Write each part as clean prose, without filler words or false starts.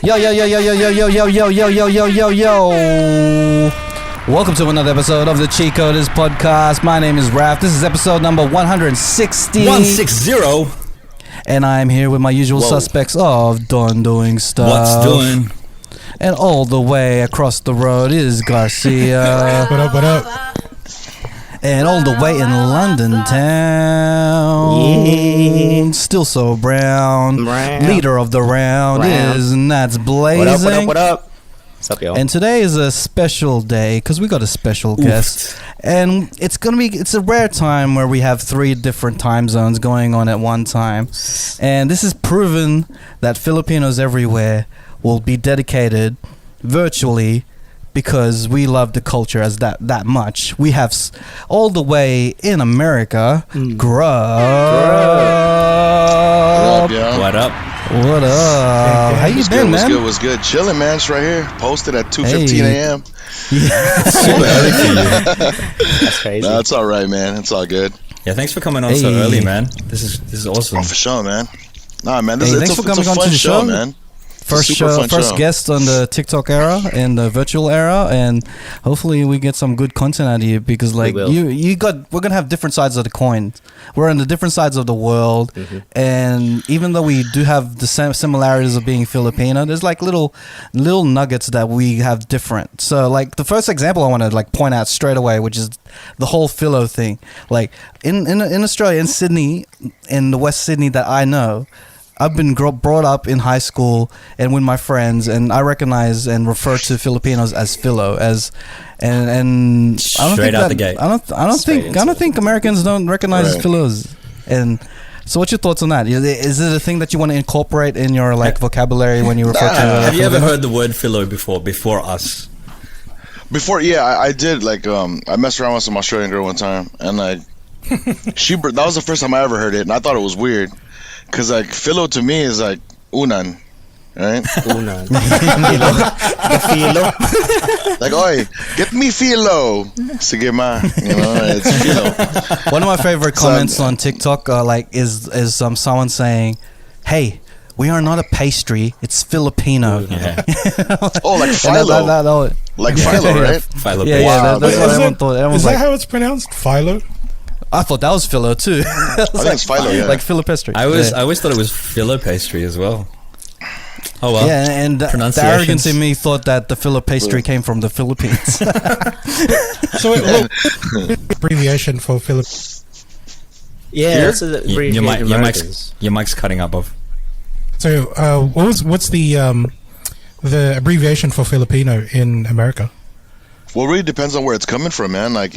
Yo, yo, yo, yo, yo, yo, yo, yo, yo, yo, yo, yo, yo, yo. Welcome to another episode of the Cheatcoders podcast. My name is Raph. This is episode number 160. 160. And I'm here with my usual suspects of Don Doing Stuff. What's doing? And all the way across the road is Garcia. What up, what up? And all the way in London town, still so brown. Leader of the round is Nats Blazing. What up, what up, what up? What's up, y'all? And today is a special day because we got a special guest. And it's a rare time where we have 3 different time zones going on at one time. And this is proven that Filipinos everywhere will be dedicated virtually because we love the culture as that much. We have all the way in America, Grub. What up? What up? How you been, man? What's good? Chilling, man. It's right here. Posted at 2:15 a.m. Yeah. Super early for you. That's crazy. No, it's all right, man. It's all good. Yeah, thanks for coming on so early, man. This is awesome. Oh, for sure, man. Nah, man. Thanks for coming on to the show, man. First guest on the TikTok era and the virtual era, and hopefully we get some good content out of you because, like, we're gonna have different sides of the coin. We're on the different sides of the world, and even though we do have the same similarities of being Filipino, there's like little nuggets that we have different. So, like, the first example I want to like point out straight away, which is the whole philo thing. Like in Australia, in Sydney, in the West Sydney that I know, I've been brought up in high school and with my friends, and I recognize and refer to Filipinos as philo, and I don't Straight think out that, the gate. I don't think Americans don't recognize philos. And so, what's your thoughts on that? Is it a thing that you want to incorporate in your like vocabulary when you refer to? Have you ever heard the word philo before us? Before, yeah, I did. Like, I messed around with some Australian girl one time, and like, that was the first time I ever heard it, and I thought it was weird. Cause like philo to me is like unan, right? Unan. Philo. Like, oi, get me philo. Sige ma, it's philo. One of my favorite comments on TikTok, is someone saying, "Hey, we are not a pastry; it's Filipino." Yeah. Oh, like philo. Like philo, right? Philo. Yeah, that's what everyone thought. Is that how it's pronounced? Philo? I thought that was philo too. I think it's philo, yeah. Like philopastry. I always thought it was philo pastry as well. Oh well. Yeah, and the arrogance in me thought that the philopastry came from the Philippines. So abbreviation for Philip. Yeah, that's an your mic's cutting up, Bob. So what's the abbreviation for Filipino in America? Well, it really depends on where it's coming from, man. Like,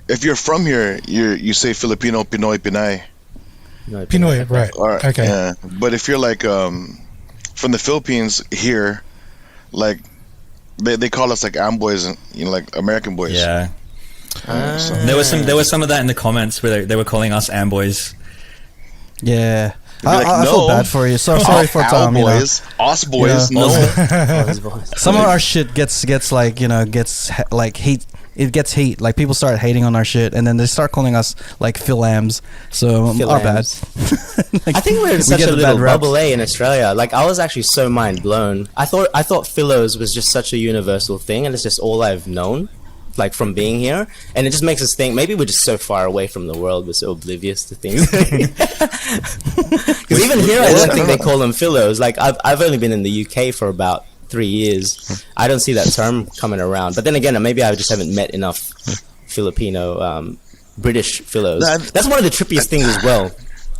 if you're from here, you say Filipino, Pinoy, Pinay. Pinoy, right? Okay. Yeah. But if you're like from the Philippines here, like they call us like Amboys, and like American boys. Yeah. So. There was some of that in the comments where they were calling us Amboys. Yeah. I feel bad for you. So sorry for Tom. Boys, us boys, no. Some of our shit gets like heat. It gets heat. Like, people start hating on our shit, and then they start calling us like fil-ams. So our bad. Like, I think we're in such a little bubble in Australia. Like, I was actually so mind blown. I thought philos was just such a universal thing, and it's just all I've known, like, from being here. And it just makes us think maybe we're just so far away from the world, we're so oblivious to things. Because even here, I don't think they call them philos. Like, I've only been in the UK for about 3 years. I don't see that term coming around. But then again, maybe I just haven't met enough Filipino, British philos. That's one of the trippiest things as well.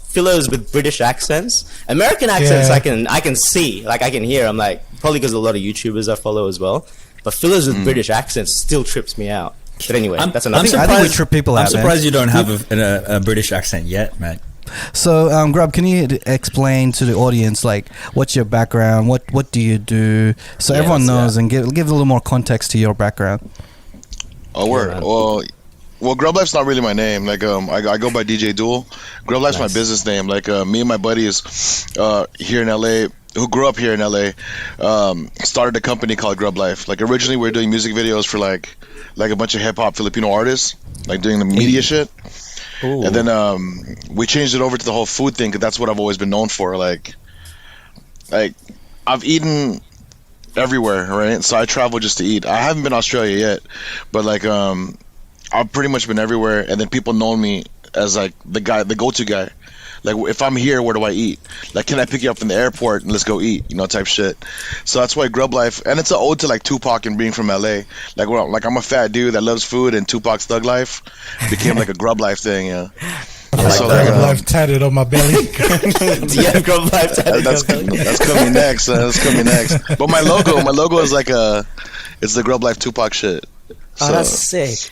Philos with British accents. American accents, I can see, like, I can hear. I'm like, probably because a lot of YouTubers I follow as well. But philos with British accents still trips me out. But anyway, that's another thing. I think we trip people out. I'm surprised you don't have a British accent yet, mate. So, Grub, can you explain to the audience, like, what's your background? What do you do? So everyone knows, and give a little more context to your background. Oh, word. Well, Grublife's not really my name. Like, I go by DJ Duel. Grublife's my business name. Like, me and my buddies here in LA, who grew up here in LA, started a company called Grublife. Like, originally we were doing music videos for like a bunch of hip hop Filipino artists, like doing the media shit. Ooh. And then we changed it over to the whole food thing, because that's what I've always been known for. Like I've eaten everywhere, right? So I travel just to eat. I haven't been to Australia yet, but like I've pretty much been everywhere, and then people know me as like the go-to guy. Like if I'm here, where do I eat? Like, can I pick you up from the airport and let's go eat? You know, type shit. So that's why Grublife, and it's an ode to like Tupac and being from LA. Like, well, like I'm a fat dude that loves food, and Tupac's Thug Life became like a Grublife thing. Yeah. So like, Grublife tatted on my belly. Yeah, Grublife tatted. That's coming next. That's coming next. But my logo is like it's the Grublife Tupac shit. So, that's sick.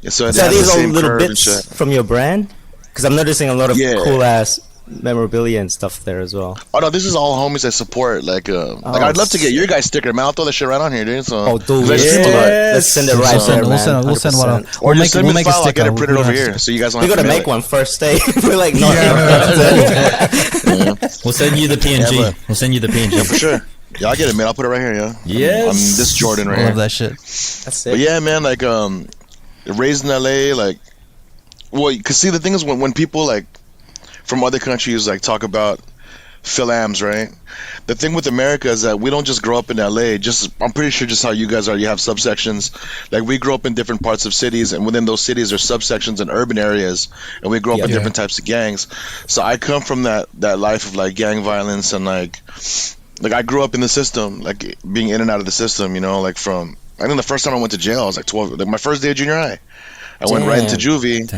So are these all little bits from your brand? Because I'm noticing a lot of cool ass memorabilia and stuff there as well. Oh no, this is all homies I support. Like I'd love to get your guys' sticker, man. I'll throw that shit right on here, dude. So, dude, let's send it right there, man. We'll send one. Or just send me the file. I'll get it printed over here, so you guys don't have to mail it. We gotta make one first day. We're like, no. We'll send you the PNG. Yeah, we'll send you the PNG. Yeah, for sure. Yeah, I'll get it, man. I'll put it right here, yeah. Yes. I'm this Jordan right I here. love that shit. That's it. But yeah, man, like raised in LA, like, well, cause see the thing is when people like from other countries like talk about fil-ams, right? The thing with America is that we don't just grow up in LA. I'm pretty sure just how you guys are. You have subsections. Like we grow up in different parts of cities, and within those cities there's subsections in urban areas, and we grow up in different types of gangs. So I come from that life of like gang violence, and like I grew up in the system, like being in and out of the system. You know, like from I think the first time I went to jail I was like 12. Like my first day of junior high, I went right into juvie,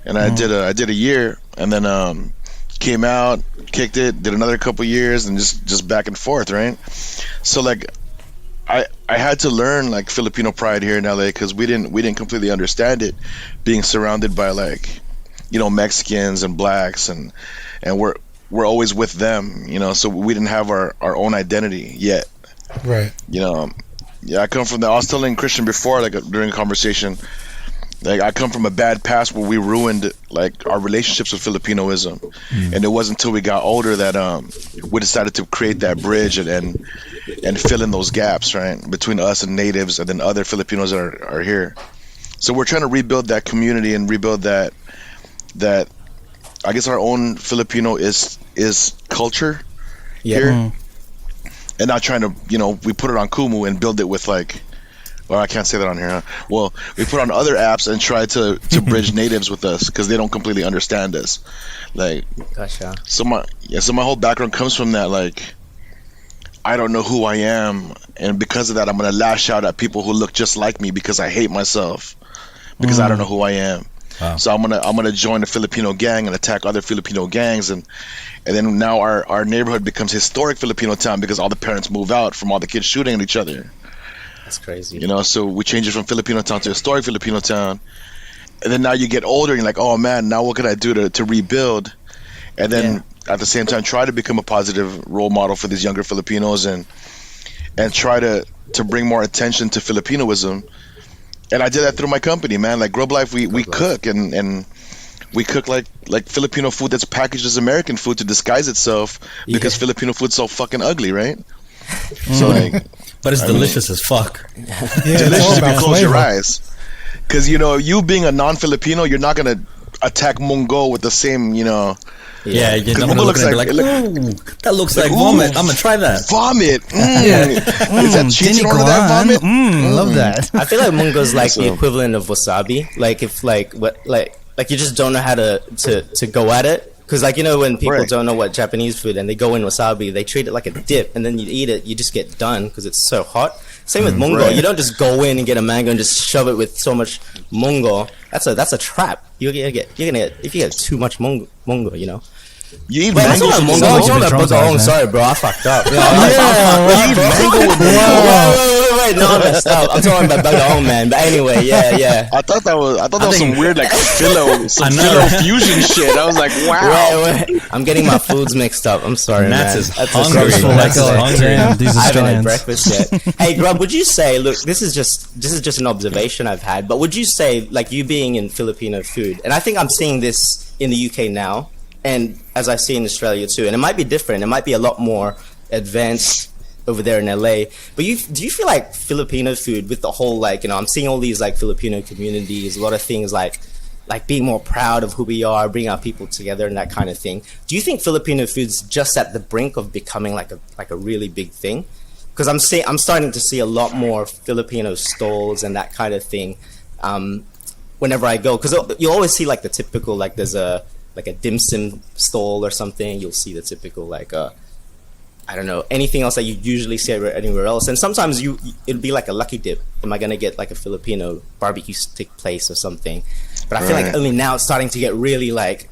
and I did a year, and then came out, kicked it, did another couple years, and just back and forth, right? So like I had to learn like Filipino pride here in LA, because we didn't completely understand it, being surrounded by like, you know, Mexicans and blacks, and we're always with them, you know, so we didn't have our own identity yet, right? You know, yeah, I come from I was telling Christian before, like during a conversation, like I come from a bad past where we ruined like our relationships with Filipinoism, and it wasn't until we got older that we decided to create that bridge and fill in those gaps, right, between us and natives, and then other Filipinos that are here. So we're trying to rebuild that community and rebuild that I guess our own Filipino is culture here, and not trying to, you know, we put it on Kumu and build it with like. Well, I can't say that on here, huh? Well, we put on other apps and try to bridge natives with us, because they don't completely understand us. Like, gotcha. So my whole background comes from that. Like, I don't know who I am, and because of that, I'm gonna lash out at people who look just like me because I hate myself, because I don't know who I am. Wow. So I'm gonna join a Filipino gang and attack other Filipino gangs, and then now our neighborhood becomes historic Filipino town because all the parents move out from all the kids shooting at each other. That's crazy. You know, so we change it from Filipino town to historic Filipino town, and then now you get older and you're like, oh man, now what can I do to rebuild? And then at the same time try to become a positive role model for these younger Filipinos, and try to bring more attention to Filipinoism. And I did that through my company, man. Like Grublife, we cook and we cook like Filipino food that's packaged as American food to disguise itself, because Filipino food's so fucking ugly, right? So like, but it's delicious as fuck. Delicious if you close your eyes, because you know, you being a non-Filipino, you're not gonna attack Mungo with the same, you know. Yeah, you're not gonna look at it like, ooh, that looks like vomit. I'm gonna try that. Vomit. Is that cheating on that vomit? Love that. I feel like Mungo's like the equivalent of wasabi. Like if like you just don't know how to go at it. Because, like, you know, when people don't know what Japanese food and they go in wasabi, they treat it like a dip, and then you eat it, you just get done because it's so hot. Same with mungo. You don't just go in and get a mango and just shove it with so much mungo. That's a trap. You're gonna get if you get too much mungo, you know. You eat mango with mungo. Sorry, bro, I fucked up. You eat mango with mungo. Wait, no, I messed up. I'm talking about bagoong, man. But anyway, yeah. I thought that was some weird like philo fusion shit. I was like, wow. Wait. I'm getting my foods mixed up. I'm sorry, Nats man. is hungry. These I haven't had Australians. breakfast yet. Hey, Grub, would you say? Look, this is just an observation I've had. But would you say, like you being in Filipino food, and I think I'm seeing this in the UK now, and as I see in Australia too, and it might be different. It might be a lot more advanced over there in LA. But do you feel like Filipino food with the whole, like, you know, I'm seeing all these like Filipino communities, a lot of things like like being more proud of who we are, bring our people together, and that kind of thing. Do you think Filipino food's just at the brink of becoming like a really big thing? Because I'm starting to see a lot more Filipino stalls and that kind of thing whenever I go. Because you always see like the typical, like there's a dim sum stall or something. You'll see the typical like I don't know, anything else that you usually see anywhere else. And sometimes it'll be like a lucky dip. Am I gonna get like a Filipino barbecue stick place or something? But I feel like only now it's starting to get really like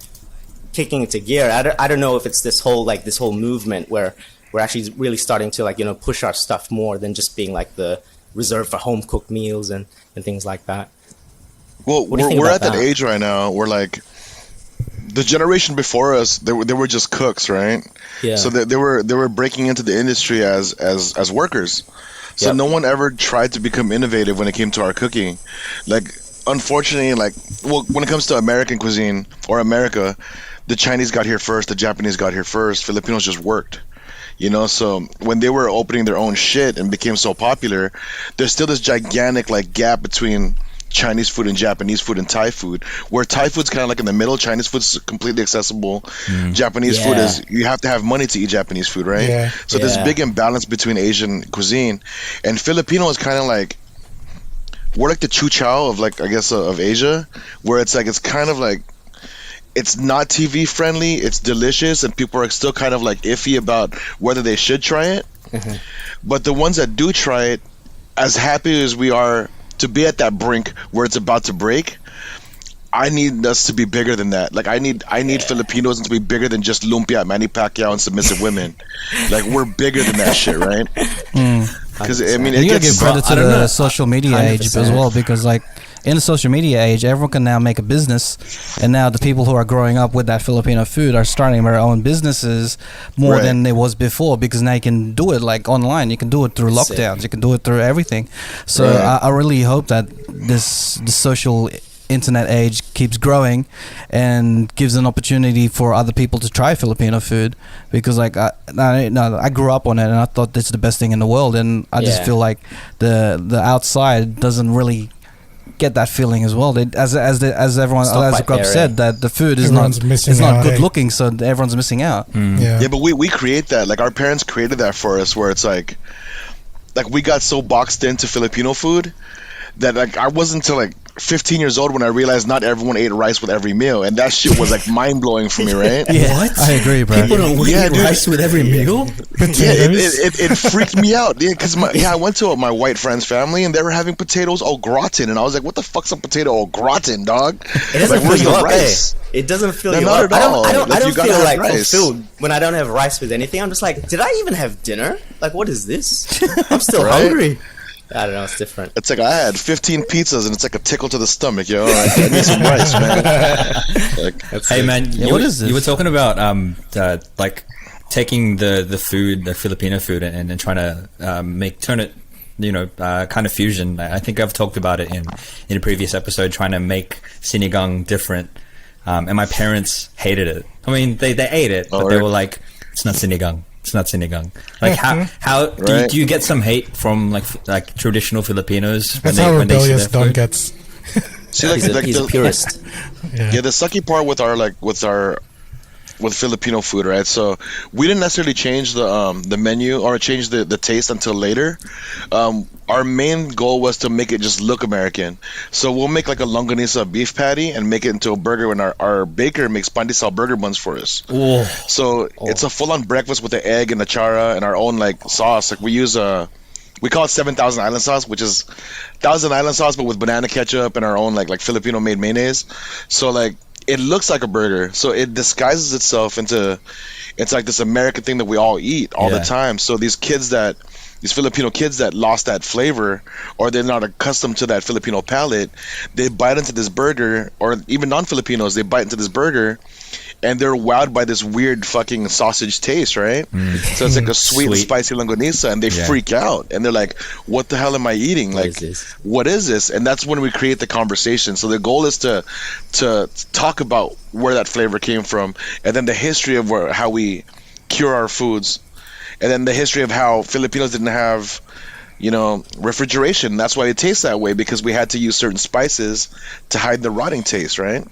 kicking into gear. I don't know if it's this whole movement where we're actually really starting to like, you know, push our stuff more than just being like the reserved for home cooked meals and things like that. Well, we're at that age right now where like the generation before us, they were just cooks, right? Yeah. So they were breaking into the industry as workers. So no one ever tried to become innovative when it came to our cooking. Like, unfortunately, like, well, when it comes to American cuisine or America, the Chinese got here first, the Japanese got here first, Filipinos just worked. You know, so when they were opening their own shit and became so popular, there's still this gigantic like gap between Chinese food and Japanese food and Thai food, where Thai food's kind of like in the middle, Chinese food's completely accessible. Japanese food is, you have to have money to eat Japanese food, right? Yeah. So there's big imbalance between Asian cuisine, and Filipino is kind of like, we're like the Chu Chow of like, I guess, of Asia, where it's like, it's kind of like, it's not TV friendly, it's delicious, and people are still kind of like iffy about whether they should try it. But the ones that do try it, as happy as we are to be at that brink where it's about to break, I need us to be bigger than that. Like I need Filipinos to be bigger than just lumpia, Manny Pacquiao, and submissive women. Like we're bigger than that shit, right? Because I mean, you gotta give credit to the social media age as well, because like in the social media age, everyone can now make a business, and now the people who are growing up with that Filipino food are starting their own businesses more than it was before, because now you can do it like online, you can do it through lockdowns, you can do it through everything. So I really hope that the social internet age keeps growing and gives an opportunity for other people to try Filipino food, because like I grew up on it and I thought this is the best thing in the world, and I just feel like the outside doesn't really get that feeling as well. As everyone, as Grub said, that the food is not good looking, so everyone's missing out. Yeah, but we create that. Like our parents created that for us, where it's like we got so boxed into Filipino food that like I wasn't until like 15 years old when I realized not everyone ate rice with every meal, and that shit was like mind blowing for me, right? What? I agree, bro. People don't eat rice with every meal. It freaked me out, because I went to my white friend's family and they were having potatoes au gratin, and I was like, "What the fuck's a potato au gratin, dog?" It doesn't fill you up, It doesn't fill you up. I don't feel like fulfilled when I don't have rice with anything. I'm just like, did I even have dinner? Like, what is this? I'm still hungry. I don't know, it's different. It's like I had 15 pizzas and it's like a tickle to the stomach, yo. I need some rice, man. Hey, man, what is this? You were talking about like taking the food, the Filipino food, and trying to turn it, you know, kind of fusion. I think I've talked about it in a previous episode, trying to make sinigang different. And my parents hated it. I mean, they ate it, but they were like, "It's not sinigang. It's not sinigang." Like how do you get some hate from like traditional Filipinos when they rebellious Don gets. See, like, he's a purist. The sucky part with Filipino food, right? So we didn't necessarily change the menu or change the taste until later. Our main goal was to make it just look American. So we'll make like a longanisa beef patty and make it into a burger, when our baker makes pandesal burger buns for us. So it's a full-on breakfast with the egg and the chara and our own like sauce. Like we call it 7,000 Island sauce, which is 1,000 Island sauce, but with banana ketchup and our own like Filipino made mayonnaise. So like it looks like a burger, so it disguises itself into, it's like this American thing that we all eat all the time. So these Filipino kids that lost that flavor, or they're not accustomed to that Filipino palate, they bite into this burger, or even non-Filipinos, they bite into this burger and they're wowed by this weird fucking sausage taste, right? So it's like a sweet and spicy longanisa, and they freak out and they're like, "What the hell am I eating? Like, what is this?" And that's when we create the conversation. So the goal is to talk about where that flavor came from, and then the history of how we cure our foods, and then the history of how Filipinos didn't have refrigeration. That's why it tastes that way, because we had to use certain spices to hide the rotting taste, right?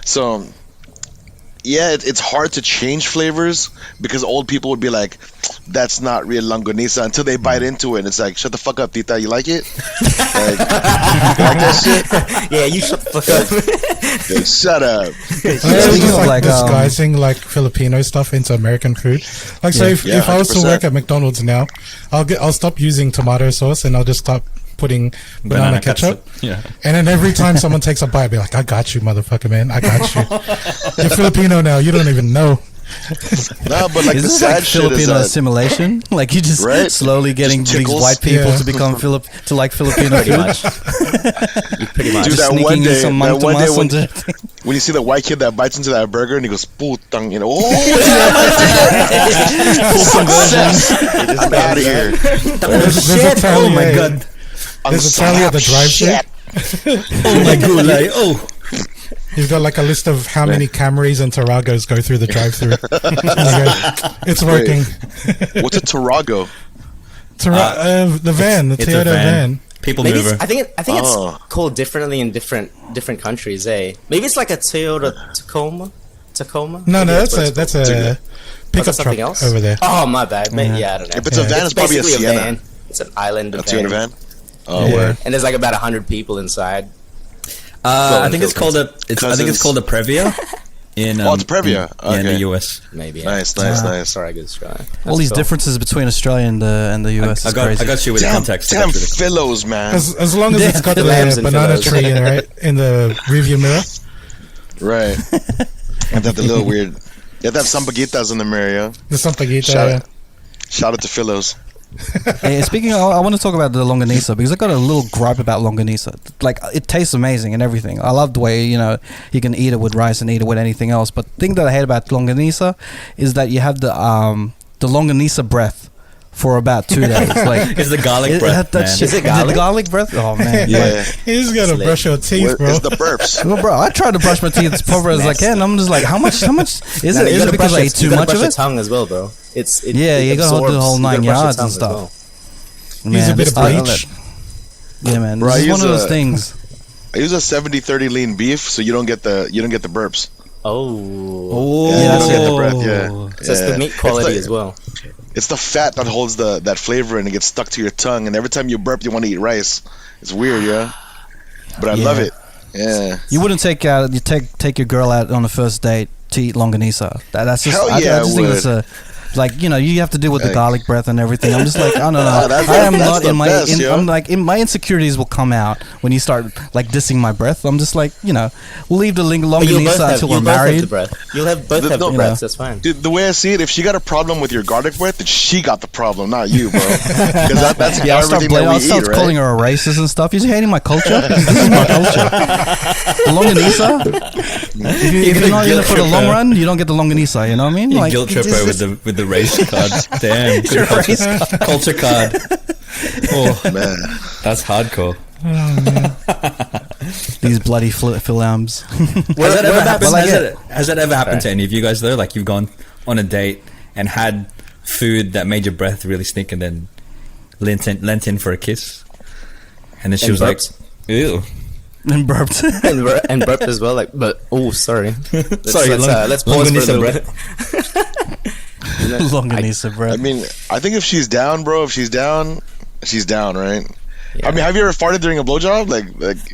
So yeah, it's hard to change flavors, because old people would be like, that's not real longanisa, until they bite into it and it's like, shut the fuck up, tita, you like it? Like, you like that shit? Yeah, you shut the fuck up. Like, shut up. Just like disguising like Filipino stuff into American food. Like, so if I was to work at McDonald's now, I'll stop using tomato sauce and I'll just stop putting banana ketchup. Yeah. And then every time someone takes a bite, I'll be like, I got you, motherfucker, man. I got you. You're Filipino now. You don't even know. No, but like, is the this sad like shit Filipino is assimilation? Like, you just slowly getting just these white people to become to like Filipino Pretty food. much. Pretty much. Dude, that Sneaking one in day, some that one day mantumas when you see the white kid that bites into that burger and he goes, putang, success. I'm out of here. There's a Oh my god. There's a tally at the drive-thru. Oh my god. Like, oh. You've got like a list of how many Camrys and Taragos go through the drive-thru. It's working. What's a Tarago? The van, the Toyota van. People Maybe mover. I think it's called differently in different countries, eh? Maybe it's like a Toyota Tacoma. No, that's a pickup truck else over there. Oh, my bad. I don't know. If it's a van, it's probably a basically Sienna. van. It's an island A of Toyota van? Oh, Yeah. word. and there's like about 100 people inside. I think it's called a Previa. In it's Previa. in the Okay. US. Maybe. Nice. Sorry, good try. All these differences between Australia and the US is crazy. I got you with the context. Damn Philos, man. As long as it's got The the lambs and banana pillows. tree in the rearview mirror. Right. And that the little weird. Yeah, that sampaguitas in the mirror, yeah. The sampaguita. Shout out to Philos. Hey, speaking of, I want to talk about the longanisa, because I got a little gripe about longanisa. Like, it tastes amazing and everything. I love the way, you can eat it with rice and eat it with anything else. But the thing that I hate about longanisa is that you have the longanisa breath for about 2 days. Like, It's the garlic breath, man. Is it garlic? The garlic breath? Oh man, Yeah. You just gotta brush your teeth, bro. It's the burps. Well, bro, I try to brush my teeth as proper as I can. I'm just like, how much is it? Is it because I ate too much of your it? tongue as well, bro. You gotta do the whole 9 yards and stuff. Use a bit of bleach. Yeah, man. Bro, This is one of those things. I use a 70-30 lean beef, so you don't get the burps. Oh. Yeah, that's you don't get the it. breath. Yeah. So it's the meat quality as well. It's the fat that holds that flavor and it gets stuck to your tongue. And every time you burp, you want to eat rice. It's weird, yeah. But I love it. Yeah. You wouldn't take your girl out on a first date to eat longanisa. That's just. Hell I yeah, just think would. it's a. Like, you have to deal with the garlic breath and everything. I'm just like, I don't know. That's I am not the in my. best, yo. I'm like, my insecurities will come out when you start like dissing my breath. I'm just like, we'll leave the longanisa until we're married. You'll have both have the breaths. That's fine. Dude, the way I see it, if she got a problem with your garlic breath, then she got the problem, not you, bro. Because that's I'll start, everything that we I'll start eat, calling right? her a racist and stuff. You're hating my culture. This is my culture. The longanisa. If you're not in it for the long run, you don't get the longanisa. You know what I mean? You Like, guilt trip her with the race card. Damn, culture card. Oh Man. that's hardcore. these bloody fil-ams. Has that ever happened to any of you guys though? Like, you've gone on a date and had food that made your breath really stink, and then leant in for a kiss, and then she was burped. like, "Ew." And burped. and burped as well. Like, but sorry. Sorry, let's pause for a little bit. Longanisa breath. I mean, I think if she's down, bro, she's down, right? Yeah. I mean, have you ever farted during a blowjob? Like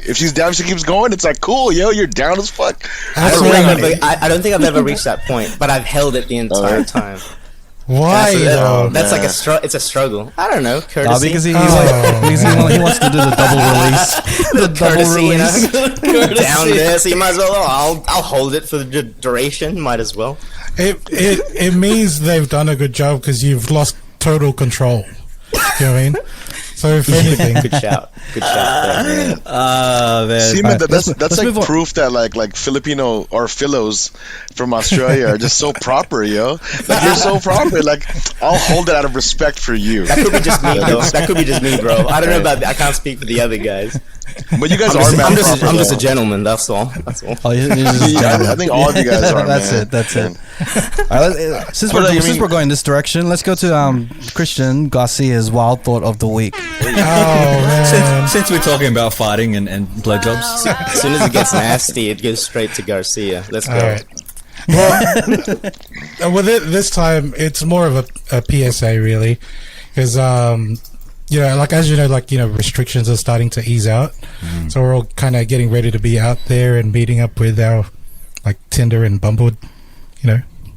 if she's down, she keeps going. It's like, cool, yo, you're down as fuck. I don't think I've ever reached that point, but I've held it the entire time. Why though? That's like it's a struggle. I don't know, courtesy. Because he wants to do the double release. The double release. Down there, so you might as well. I'll hold it for the duration. Might as well. It means they've done a good job because you've lost total control. You know what I mean? So if anything, good shout. Man. Man. See, man, that's like proof that like Filipino or Philos from Australia are just so proper, yo. Like, you're so proper. Like, I'll hold it out of respect for you. That could be just me, though. That could be just me, bro. I don't know about. I can't speak for the other guys. But you guys I'm just a gentleman. That's all. Oh, you're just a gentleman. I think all of you guys are. That's it. All right, since we're going this direction, let's go to Christian Garcia's wild thought of the week. man. Since we're talking about fighting and blowjobs. As soon as it gets nasty, it goes straight to Garcia. Let's go. All right. Well, this time it's more of a PSA really, because like as you know, restrictions are starting to ease out, so we're all kind of getting ready to be out there and meeting up with our like Tinder and Bumble,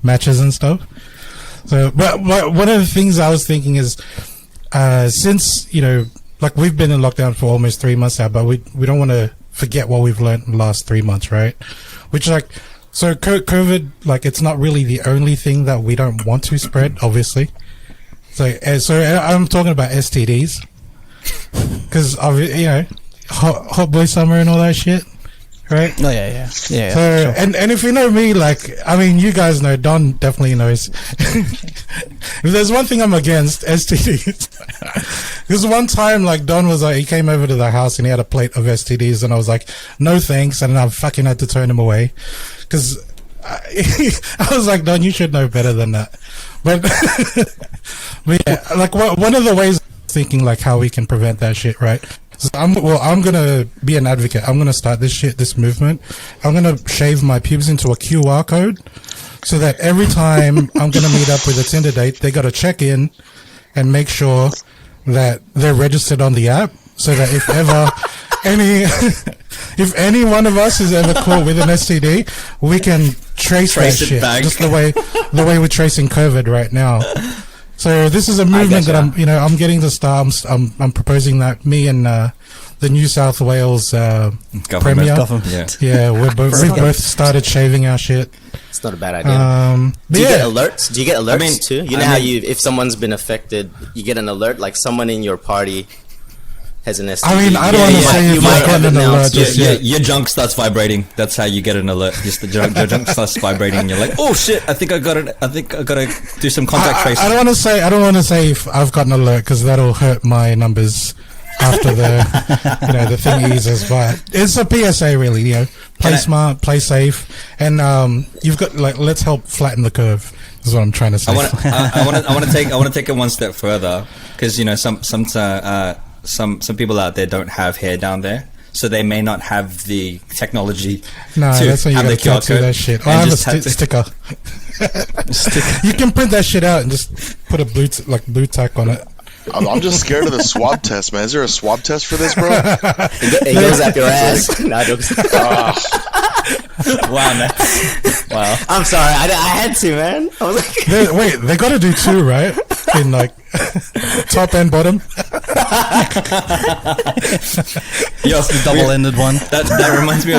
matches and stuff. So, but one of the things I was thinking is, since we've been in lockdown for almost 3 months now, but we don't want to forget what we've learned in the last 3 months, right? Which so COVID, it's not really the only thing that we don't want to spread, obviously. So I'm talking about STDs, because hot boy summer and all that shit, right? Oh yeah. So sure. and if you know me, you guys know, Don definitely knows. If there's one thing I'm against, STDs. Because one time, Don was he came over to the house and he had a plate of STDs, and I was like, no thanks, and I fucking had to turn him away. Because I was like, Don, you should know better than that. But, one of the ways I'm thinking, how we can prevent that shit, right? So I'm gonna be an advocate. I'm gonna start this movement. I'm gonna shave my pubes into a QR code, so that every time I'm gonna meet up with a Tinder date, they gotta check in and make sure that they're registered on the app, so that if ever if any one of us is ever caught with an STD, we can trace that shit back. Just the way we're tracing COVID right now. So this is a movement that I'm getting to start. I'm proposing that me and the New South Wales Premier, we both started shaving our shit. It's not a bad idea. Do you get alerts? Do you get alerts too? How if someone's been affected, you get an alert, someone in your party has an STD. I don't want to say you might get an alert. Your junk starts vibrating. That's how you get an alert. Just your junk starts vibrating, and you're like, "Oh shit! I think I got it. I think I gotta do some contact tracing." I don't want to say if I've got an alert, because that'll hurt my numbers after the the thing eases. But it's a PSA, really. Play smart, play safe, and you've got let's help flatten the curve. Is what I'm trying to say. I want to take it one step further, because some people out there don't have hair down there, so they may not have the technology to that's when you have the QR code. That shit. I have a sticker. You can print that shit out and just put a blue tack on it. I'm just scared of the swab test, man. Is there a swab test for this, bro? It goes up your ass. Wow, man. Wow. I'm sorry. I had to, man. I was like, wait, they got to do two, right? In top and bottom. Yes, the double-ended one. That reminds me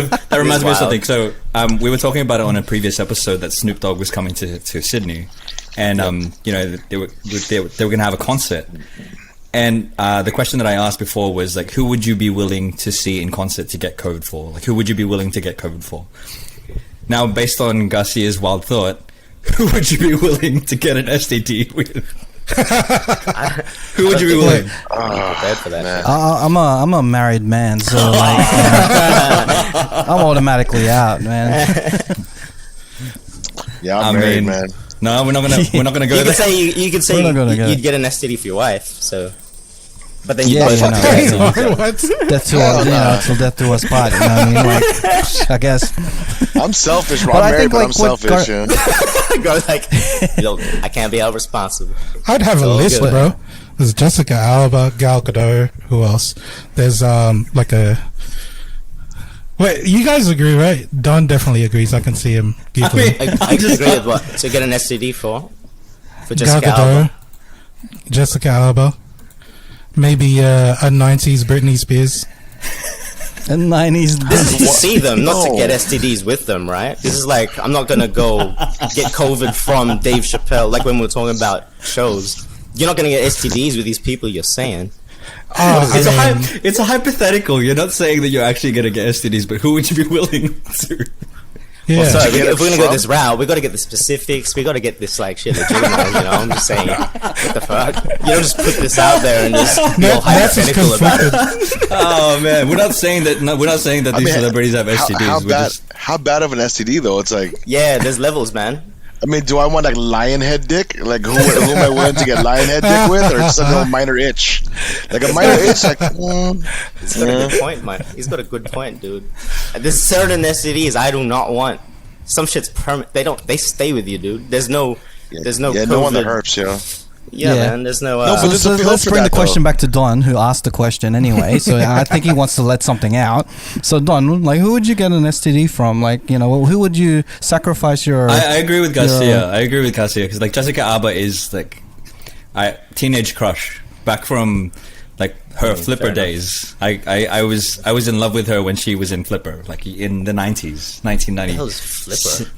of something. So we were talking about it on a previous episode that Snoop Dogg was coming to Sydney, and they were going to have a concert. And the question that I asked before was who would you be willing to see in concert to get COVID for? Who would you be willing to get COVID for? Now, based on Garcia's wild thought, who would you be willing to get an STD with? Who would you be willing? For that. I'm a married man, so I'm automatically out, man. Yeah, I'm married, man. No, we're not gonna go there. You could say you'd get an STD for your wife. So, but then what? Death to till death do us part. You know what I mean? I guess. I'm selfish. I'm married, but I'm selfish. Goes I can't be held responsible. I'd have a list, bro. There's Jessica Alba, Gal Gadot. Who else? There's Wait, you guys agree, right? Don definitely agrees. I can see him deeply. I agree with what? To get an STD for Jessica Gal Gadot, Alba? Jessica Alba. Maybe a 90s Britney Spears. A 90s. This is to see them, not to get STDs with them, right? This is I'm not going to go get COVID from Dave Chappelle, when we were talking about shows. You're not going to get STDs with these people you're saying. It's a hypothetical. You're not saying that you're actually going to get STDs, but who would you be willing to? Yeah. Well, sorry, if we're going to go this route, we got to get the specifics. We got to get this shit legitimate. I'm just saying, what the fuck? You don't just put this out there and just be all hypothetical about it. Oh man, we're not saying that. We're not saying that these celebrities have STDs. How bad of an STD though? It's yeah, there's levels, man. I mean, do I want like lion head dick? Like who am I willing to get lion head dick with, or just a little minor itch? Like a minor itch, like. He's got a good point, Mike. He's got a good point, dude. There's certain STDs I do not want. Some shit's permanent. They stay with you, dude. There's no COVID. No one that herps, yo. Yeah, man. There's no. No, but let's bring the question back to Don, who asked the question anyway. So I think he wants to let something out. So Don, like, who would you get an STD from? Like, you know, who would you sacrifice your? I agree with Garcia. I agree with Garcia because like Jessica Alba is like, teenage crush back from like her Flipper days. I was in love with her when she was in Flipper, like in the 90s, 1990. What the hell is Flipper?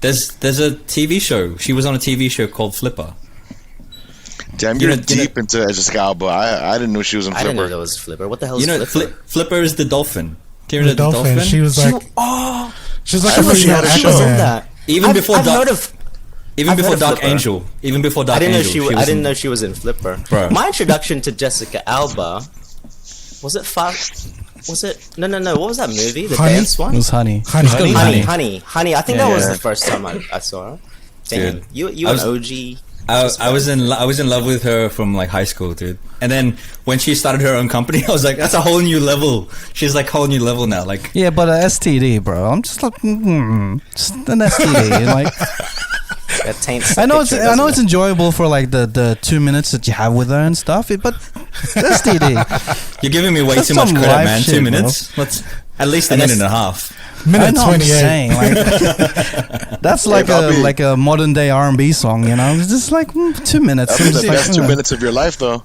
There's a TV show. She was on a TV show called Flipper. Damn, you're deep into Jessica Alba. I didn't know she was in Flipper. I didn't know there was Flipper. What the hell is Flipper? Flipper is the dolphin. Do you The dolphin. She was like, she's like a professional actor. She was in that. Even before Dark Flipper. Angel. Even before Dark Angel. I didn't know she was in Flipper. Bro. My introduction to Jessica Alba was it Fast? Was it no? What was that movie? The dance one? It was Honey. Honey. I think that was the first time I saw her. Damn, Dude, you an OG. I was in love with her from like high school, dude. And then when she started her own company, I was like, that's a whole new level. She's like whole new level now. Like yeah, but an STD, bro. I'm just like just an STD. Like that taints. I know it's enjoyable for like the 2 minutes that you have with her and stuff. But STD. You're giving me way too much credit, man. 2 minutes. Bro. Let's at least a minute and a half. Minute 28. Saying, like, that's like a modern day R&B song, you know. It's just like 2 minutes. That'd be the best 2 minutes of your life, though.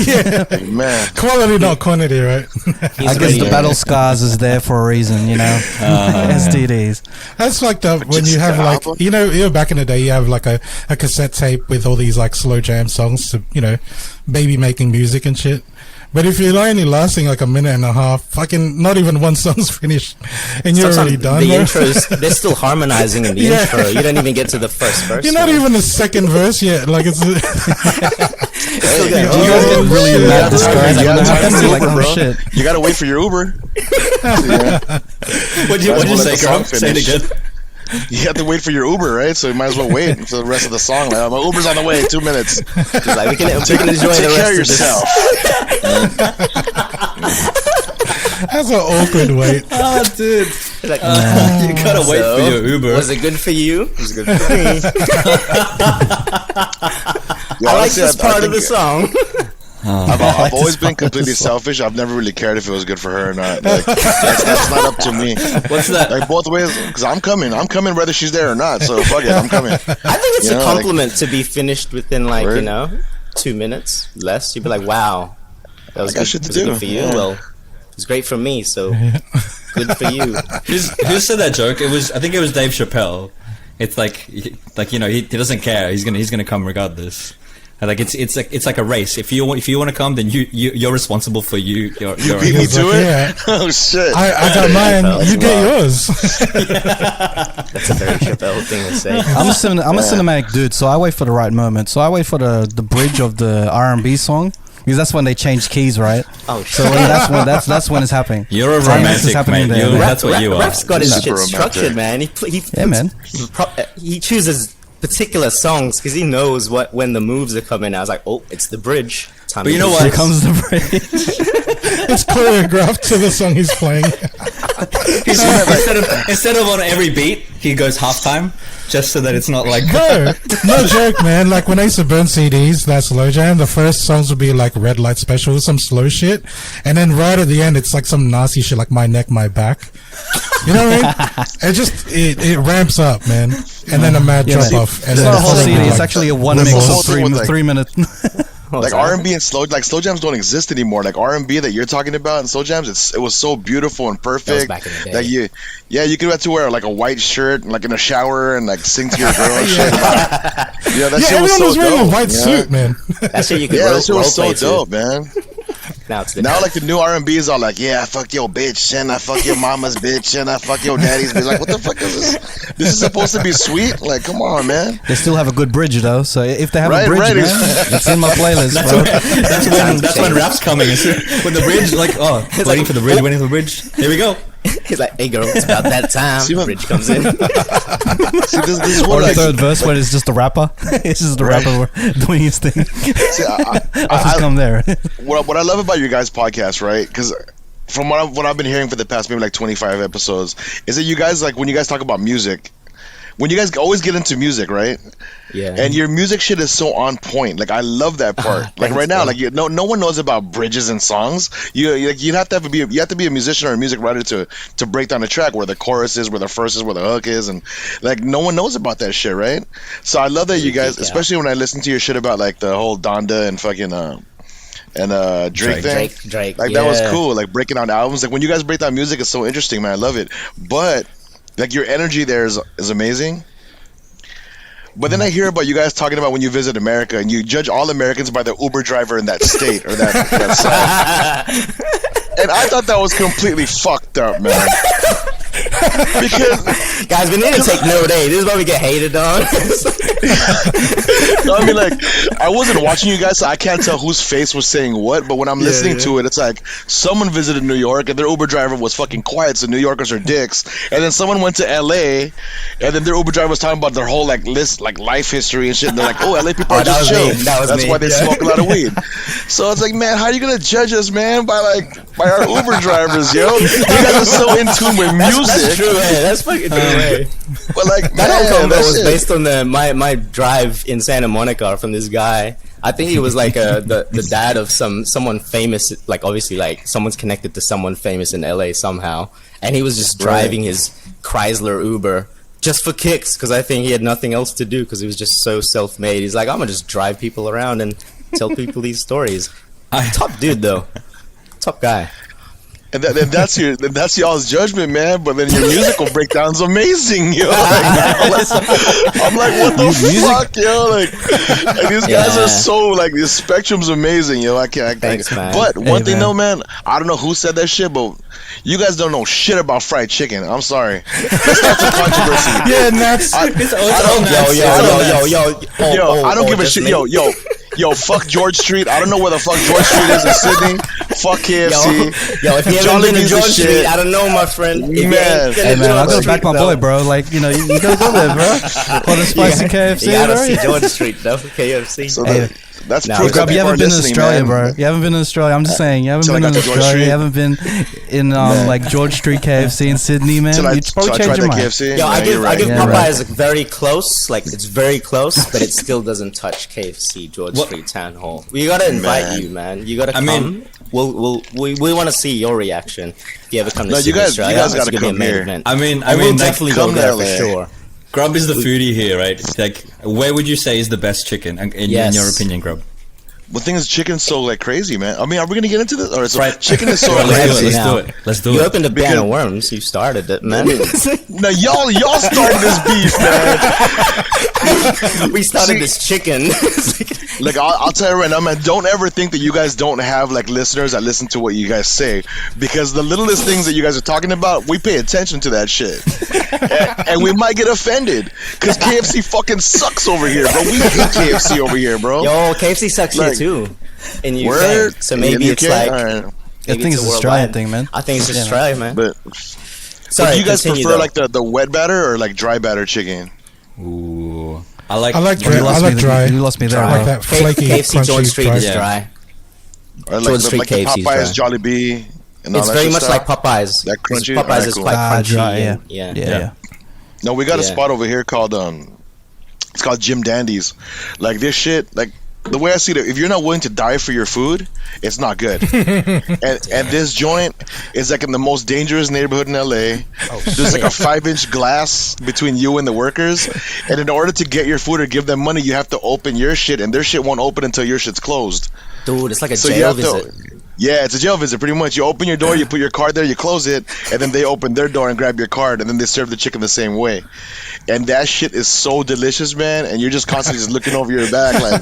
Yeah, man. Quality, not quantity, right? I guess the battle scars is there for a reason, you know. STDs. That's like when you have like you know back in the day you have like a cassette tape with all these like slow jam songs to baby making music and shit. But if you're only lasting like a minute and a half, fucking not even one song's finished, and you're already done. The intros, they're still harmonizing in the intro. You don't even get to the first verse. You're not even the second verse yet. Like it's. You guys get really mad discouraged when that happens. You're like, oh shit. You gotta wait for your Uber. What'd you say, girl? Say it again. You have to wait for your Uber, right? So you might as well wait for the rest of the song. Like, my Uber's on the way. 2 minutes. Just like we can enjoy the rest of yourself. That's an awkward wait. Oh, dude. Like, you gotta wait for your Uber. Was it good for you? It was good for me. I like this part of the song. I've always been completely selfish. I've never really cared if it was good for her or not. Like, that's not up to me. What's that? Like both ways, because I'm coming whether she's there or not. So fuck it, I'm coming. I think it's a compliment to be finished within 2 minutes less. You'd be like, wow, that was good for you. Yeah. Well, it was great for me. So good for you. Who said that joke? I think it was Dave Chappelle. It's like he doesn't care. He's gonna come regardless. Like it's like a race. If you want to come, then you're responsible for you. You beat me to it. Yeah. Oh shit! I got mine. You get yours. That's a very Chappelle thing to say. I'm a cinematic dude, so I wait for the right moment. So I wait for the bridge of the R&B song. Because that's when they change keys, right? Oh, shit. So that's when it's happening. You're a romantic, man. That's what you are. Rap's got his shit structured, man. He chooses particular songs because he knows when the moves are coming. I was like, oh, it's the bridge. But you know what? Here comes the bridge. It's choreographed to the song he's playing. Instead of on every beat, he goes halftime, just so that it's not like. Bro, no joke, man. Like when I used to burn CDs, that slow jam, the first songs would be like Red Light Special, some slow shit, and then right at the end, it's like some nasty shit, like My Neck, My Back. You know what I mean? It ramps up, man, and then a mad drop off. It's not a whole CD. It's actually a one mix of 3 minutes. Like R&B and slow jams don't exist anymore. Like R&B that you're talking about and slow jams, it was so beautiful and perfect that you could have to wear like a white shirt, like in a shower, and like sing to your girl and shit. That shit was so dope. Everyone was wearing a white suit, man. That shit you could that shit was so dope, man. Now like the new R&B's are like, yeah, I fuck your bitch, and I fuck your mama's bitch, and I fuck your daddy's bitch. Like, what the fuck is this? This is supposed to be sweet? Like, come on, man. They still have a good bridge though, so if they have a bridge, man, it's in my playlist. That's when rap's coming. When the bridge, like, waiting for the bridge, waiting for the bridge. Here we go. He's like, "Hey girl, it's about that time." Bridge comes in. See, this is or the third verse where it's just a rapper. It's just the rapper doing his thing. See, I just come there. What I love about your guys' podcast, right? Because from what I've been hearing for the past maybe like 25 episodes, is that you guys, like, when you guys talk about music, when you guys always get into music, right? Yeah. And your music shit is so on point. Like, I love that part. Like right now, like no one knows about bridges and songs. You have to be a musician or a music writer to break down a track where the chorus is, where the verse is, where the hook is, and like no one knows about that shit, right? So I love that you guys, especially when I listen to your shit about like the whole Donda and fucking Drake thing. Drake. Like that was cool. Like breaking down albums. Like when you guys break down music, it's so interesting, man. I love it. But like your energy there is amazing. But then I hear about you guys talking about when you visit America and you judge all Americans by the Uber driver in that state or that side. And I thought that was completely fucked up, man. Because guys, we need to take note. This is why we get hated on. No, I mean, like, I wasn't watching you guys, so I can't tell whose face was saying what. But when I'm listening to it, it's like someone visited New York and their Uber driver was fucking quiet, so New Yorkers are dicks. And then someone went to LA, and then their Uber driver was talking about their whole like list, like life history and shit. And they're like, "Oh, LA people are just chill. That's why they smoke a lot of weed." So it's like, man, how are you gonna judge us, man, by our Uber drivers, yo? You guys are so in tune with music. That's true, man. That's fucking true, man. But like that whole convo was based on my drive in Santa Monica from this guy. I think he was like the dad of someone famous, like obviously like someone's connected to someone famous in LA somehow, and he was just driving his Chrysler Uber just for kicks because I think he had nothing else to do because he was just so self-made. He's like, I'm gonna just drive people around and tell people these stories. Top dude though, top guy. And that's y'all's judgment, man. But then your musical breakdown's amazing, yo. I'm like, what the fuck, yo? Like these guys are so like the spectrum's amazing, yo. I can't. Thanks, man. But one thing though, man, I don't know who said that shit, but you guys don't know shit about fried chicken. I'm sorry. That's a controversy. Yeah, Nats. I don't give a shit, yo, fuck George Street. I don't know where the fuck George Street is in Sydney. Fuck KFC. Yo, if you haven't been to George Street, I don't know, my friend. Man, hey man, I gotta back my boy, bro. Like, you gotta go there, bro. For the spicy KFC, you gotta bro. see George Street though, KFC. So that's proof that you haven't been to Australia, bro. You haven't been to Australia. I'm just saying, you haven't been to Australia. You haven't been in like George Street KFC in Sydney, man. You probably change your mind. KFC. Yo, I give Popeyes very close. Like it's very close, but it still doesn't touch KFC George Street Town Hall. We gotta invite you, man. You gotta come. We want to see your reaction if you ever come to Australia. You guys gotta come here. Event. I mean, definitely go there for sure. Grub is the foodie here, right? Like, where would you say is the best chicken in your opinion, Grub? The thing is, chicken's so like crazy, man. I mean, are we gonna get into this? Or chicken is so crazy. Let's do it. You opened a can of worms. You started it, man. No, y'all started this beef, man. We started this chicken. Like I'll tell you right now, man. Don't ever think that you guys don't have like listeners that listen to what you guys say, because the littlest things that you guys are talking about, we pay attention to that shit, and we might get offended because KFC fucking sucks over here, bro. We hate KFC over here, bro. Yo, KFC sucks here too. In UK, so maybe it's like. I think it's an Australian thing, man. I think it's Australian, man. But sorry, do you guys prefer like the wet batter or like dry batter chicken? Ooh, I like dry. You lost me there. I like that flaky, KFC George Street dry. is dry. Or like the Popeyes, Jollibee. It's very much like Popeyes. That crunchy. Popeyes is quite crunchy. Dry, yeah. No, we got a spot over here called it's called Jim Dandy's. Like this shit, like the way I see it, if you're not willing to die for your food, it's not good. and this joint is like in the most dangerous neighborhood in LA. There's like a 5-inch glass between you and the workers, and in order to get your food or give them money, you have to open your shit, and their shit won't open until your shit's closed. Dude, it's like a jail visit. Yeah, it's a jail visit, pretty much. You open your door, you put your card there, you close it, and then they open their door and grab your card, and then they serve the chicken the same way. And that shit is so delicious, man, and you're just constantly just looking over your back like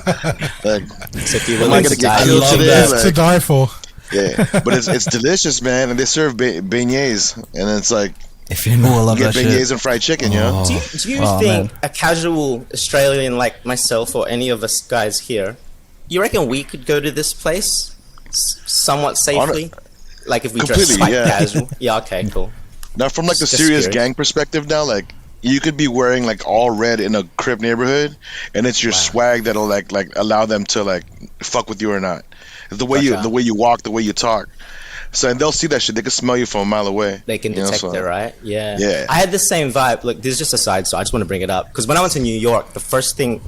so am I going to get killed today? Like, to die for. Yeah, but it's delicious, man, and they serve beignets, and it's like, if you know, I love get that beignets shit. and fried chicken, you know? Do you think a casual Australian like myself or any of us guys here, you reckon we could go to this place somewhat safely? Like if we dress quite casual? Yeah, okay, cool. Now, from like the serious gang perspective, now like you could be wearing like all red in a Crip neighborhood, and it's your swag that'll like allow them to like fuck with you or not. The way you walk, the way you talk. So, and they'll see that shit. They can smell you from a mile away. They can detect it, right? Yeah. Yeah. I had the same vibe. Look, this is just a side, so I just want to bring it up. Because when I went to New York, the first thing,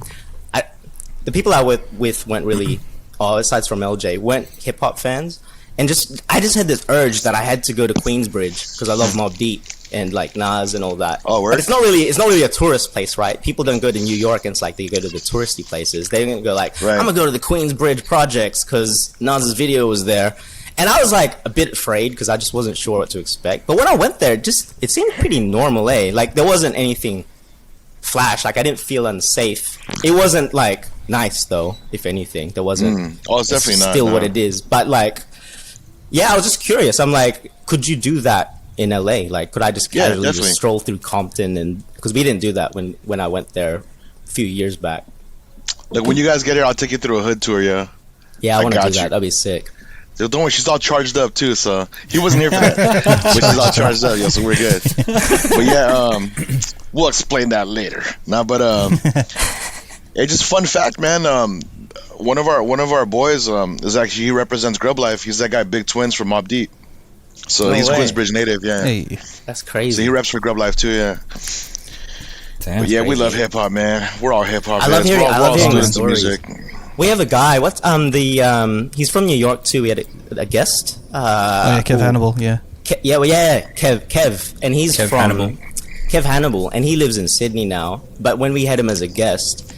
the people I went with weren't really, aside from LJ, weren't hip-hop fans. And I just had this urge that I had to go to Queensbridge because I love Mobb Deep and like Nas and all that. Oh, word? But it's not really a tourist place, right? People don't go to New York and it's like they go to the touristy places. They don't go like, I'm going to go to the Queensbridge projects because Nas's video was there. And I was like a bit afraid because I just wasn't sure what to expect. But when I went there, it seemed pretty normal, eh? Like there wasn't anything flash. Like I didn't feel unsafe. It wasn't like nice though, if anything. There wasn't. Oh, it's definitely not. Still what it is. But like, yeah, I was just curious. I'm like, could you do that in LA? Like, could I just casually just stroll through Compton? And because we didn't do that when I went there a few years back. Like when you guys get here, I'll take you through a hood tour, yeah. Yeah, I want to do that. That'd be sick. Dude, don't worry, she's all charged up too, so he wasn't here for that. But she's all charged up, so we're good. But yeah, we'll explain that later. Just fun fact, man. One of our boys is actually, he represents Grublife. He's that guy, Big Twins from Mobb Deep. So he's Queensbridge native, yeah. Hey, that's crazy. So he reps for Grublife too, yeah. Damn, but yeah, we love hip hop, man. We're all hip hop. I love hearing the music. We have a guy. He's from New York too. We had a guest. Kev Hannibal. Yeah. Kev, and he's Kev from Hannibal. Kev Hannibal, and he lives in Sydney now. But when we had him as a guest,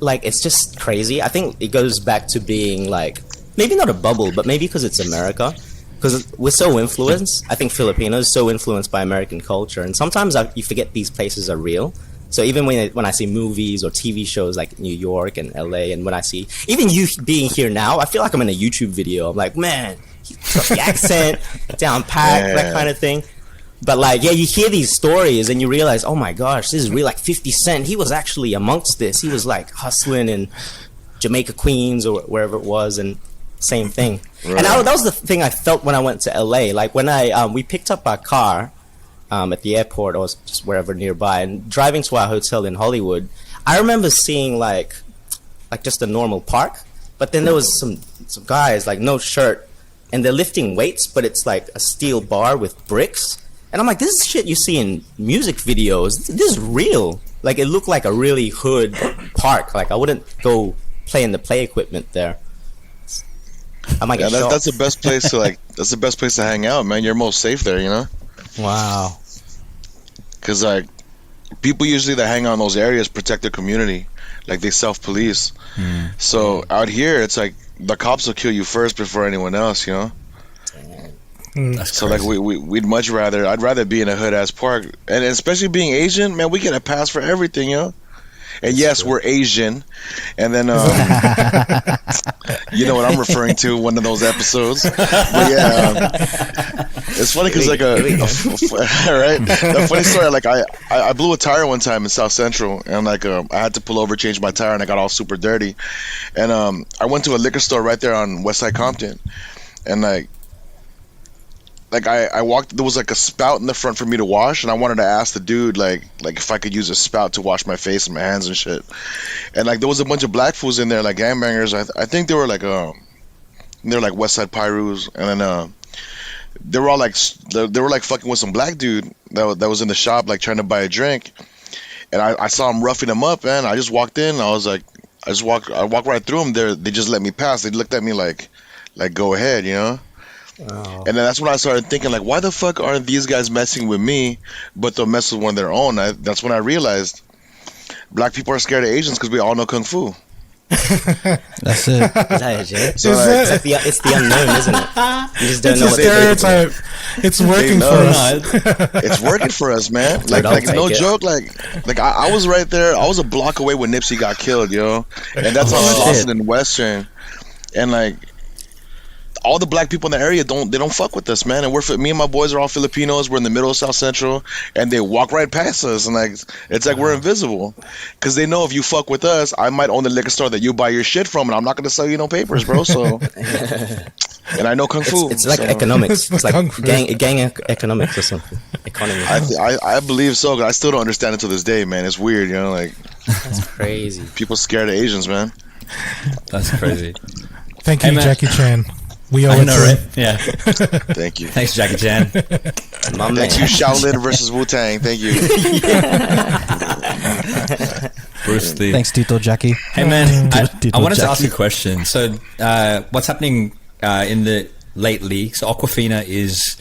like it's just crazy. I think it goes back to being like maybe not a bubble, but maybe because it's America. Because we're so influenced. I think Filipinos so influenced by American culture, and sometimes you forget these places are real. So even when I see movies or TV shows like New York and LA, and when I see even you being here now, I feel like I'm in a YouTube video. I'm like, man, he's got the accent, down packed, that kind of thing. But like, yeah, you hear these stories and you realize, oh my gosh, this is real. Like 50 Cent, he was actually amongst this. He was like hustling in Jamaica, Queens, or wherever it was, and same thing. Right. And that was the thing I felt when I went to LA. Like when we picked up our car at the airport or just wherever nearby, and driving to our hotel in Hollywood, I remember seeing like just a normal park, but then there was some guys like no shirt, and they're lifting weights, but it's like a steel bar with bricks, and I'm like, this is shit you see in music videos. This is real. Like it looked like a really hood park. Like I wouldn't go play in the play equipment there. I might get shot. That's the best place to that's the best place to hang out, man. You're most safe there, you know. Wow. Because like people usually that hang out in those areas protect their community, like they self-police. So out here, it's like the cops will kill you first before anyone else, you know. So like we'd much rather, I'd rather be in a hood ass park, and especially being Asian, man, we get a pass for everything, you know. And yes, we're Asian, and then you know what I'm referring to, one of those episodes. But yeah, it's funny because like right, a funny story. Like I blew a tire one time in South Central, and like I had to pull over, change my tire, and I got all super dirty. And I went to a liquor store right there on Westside Compton, and like I walked, there was like a spout in the front for me to wash, and I wanted to ask the dude like if I could use a spout to wash my face and my hands and shit. And like there was a bunch of black fools in there, like gangbangers. I think they were like Westside Pyrus, and then they were all like fucking with some black dude that was in the shop like trying to buy a drink. And I saw him roughing him up, and I just walked in. I was like, I walked right through them. They just let me pass. They looked at me like go ahead, you know. Oh. And then that's when I started thinking, like, why the fuck aren't these guys messing with me, but they'll mess with one of their own? That's when I realized black people are scared of Asians because we all know kung fu. That's it. So it's the unknown, isn't it? You just don't know what stereotype. It's working for us. It's working for us, man. Like no joke. Like I was right there. I was a block away when Nipsey got killed, yo. And that's on Slauson and Western. And like, all the black people in the area don't fuck with us, man. And me and my boys are all Filipinos. We're in the middle of South Central, and they walk right past us, and like it's like we're invisible, because they know if you fuck with us, I might own the liquor store that you buy your shit from, and I'm not gonna sell you no papers, bro. So And I know kung fu. It's like economics. It's like gang economics or something. Economy. I believe so. I still don't understand it to this day, man. It's weird, you know. Like that's crazy. People scared of Asians, man. That's crazy. Thank you, Jackie Chan. We owe it to him. Yeah. Thank you. Thanks, Jackie Chan. Thank you, Shaolin versus Wu-Tang. Thank you. Bruce Lee. Thanks, Tito Jackie. Hey, man, I wanted to ask you a question. So, what's happening in the lately? So, Awkwafina is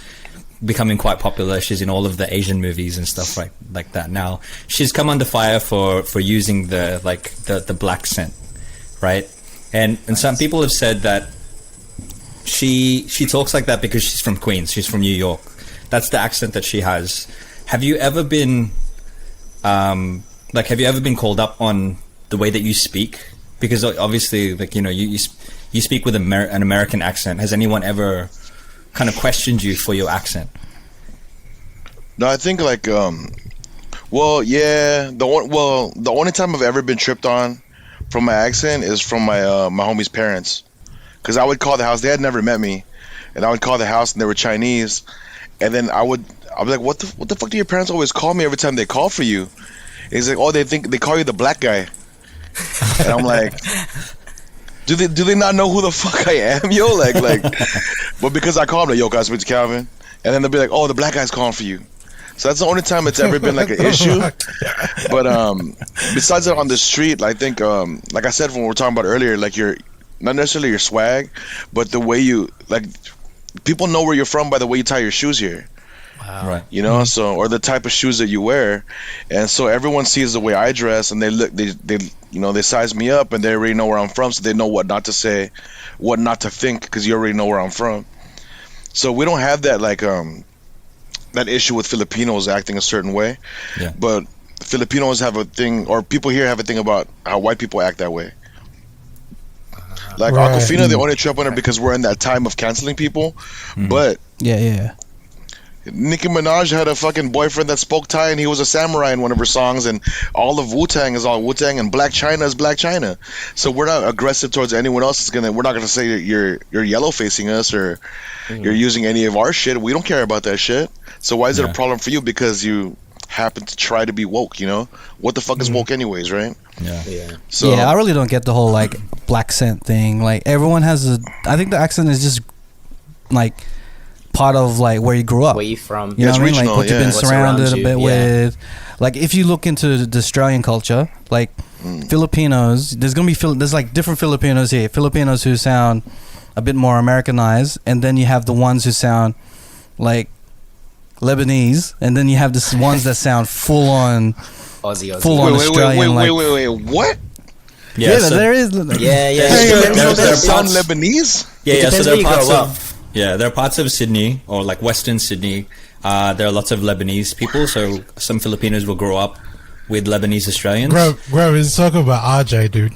becoming quite popular. She's in all of the Asian movies and stuff like that now. She's come under fire for using the Blaccent, right? And some people have said that she talks like that because she's from Queens. She's from New York. That's the accent that she has. Have you ever been called up on the way that you speak? Because obviously, like, you know, you speak with an American accent. Has anyone ever kind of questioned you for your accent? No, I think like the only time I've ever been tripped on from my accent is from my homie's parents. Because I would call the house, they had never met me, and I would call the house and they were Chinese, and then I'd be like, what the fuck do your parents always call me every time they call for you? And he's like, oh, they call you the black guy. And I'm like, do they not know who the fuck I am, yo? Like, but because I call them, like, yo, guys, Mr. Calvin, and then they'll be like, oh, the black guy's calling for you. So that's the only time it's ever been like an issue. But besides that, on the street, I think, like I said when we were talking about earlier, like not necessarily your swag, but the way you, like, people know where you're from by the way you tie your shoes here. Wow. Right. You know, so, or the type of shoes that you wear. And so everyone sees the way I dress, and they size me up, and they already know where I'm from, so they know what not to say, what not to think, because you already know where I'm from. So we don't have that, like, that issue with Filipinos acting a certain way. Yeah. But Filipinos have a thing, or people here have a thing about how white people act that way. Like, right. Awkwafina, they only trip on her because we're in that time of canceling people. Mm-hmm. But yeah. Nicki Minaj had a fucking boyfriend that spoke Thai, and he was a samurai in one of her songs, and all of Wu-Tang is all Wu-Tang, and Black China is Black China. So we're not aggressive towards anyone else. We're not gonna say that you're yellow facing us or you're using any of our shit. We don't care about that shit. So why is it a problem for you because you happen to try to be woke, you know? What the fuck is woke anyways, right? Yeah. So I really don't get the whole like Blaccent thing. Like, everyone has I think the accent is just like part of like where you grew up, where you from, you know what I mean? Regional, like what you've been surrounded a bit with. Like, if you look into the Australian culture, like Filipinos, there's like different Filipinos here. Filipinos who sound a bit more Americanized, and then you have the ones who sound like Lebanese, and then you have the ones that sound full on Australian. Wait, what? Yeah, so there is. Yeah. They sound Lebanese. Yeah. So there are parts of Sydney, or like Western Sydney. There are lots of Lebanese people, so some Filipinos will grow up with Lebanese Australians. Bro, he's talking about RJ, dude.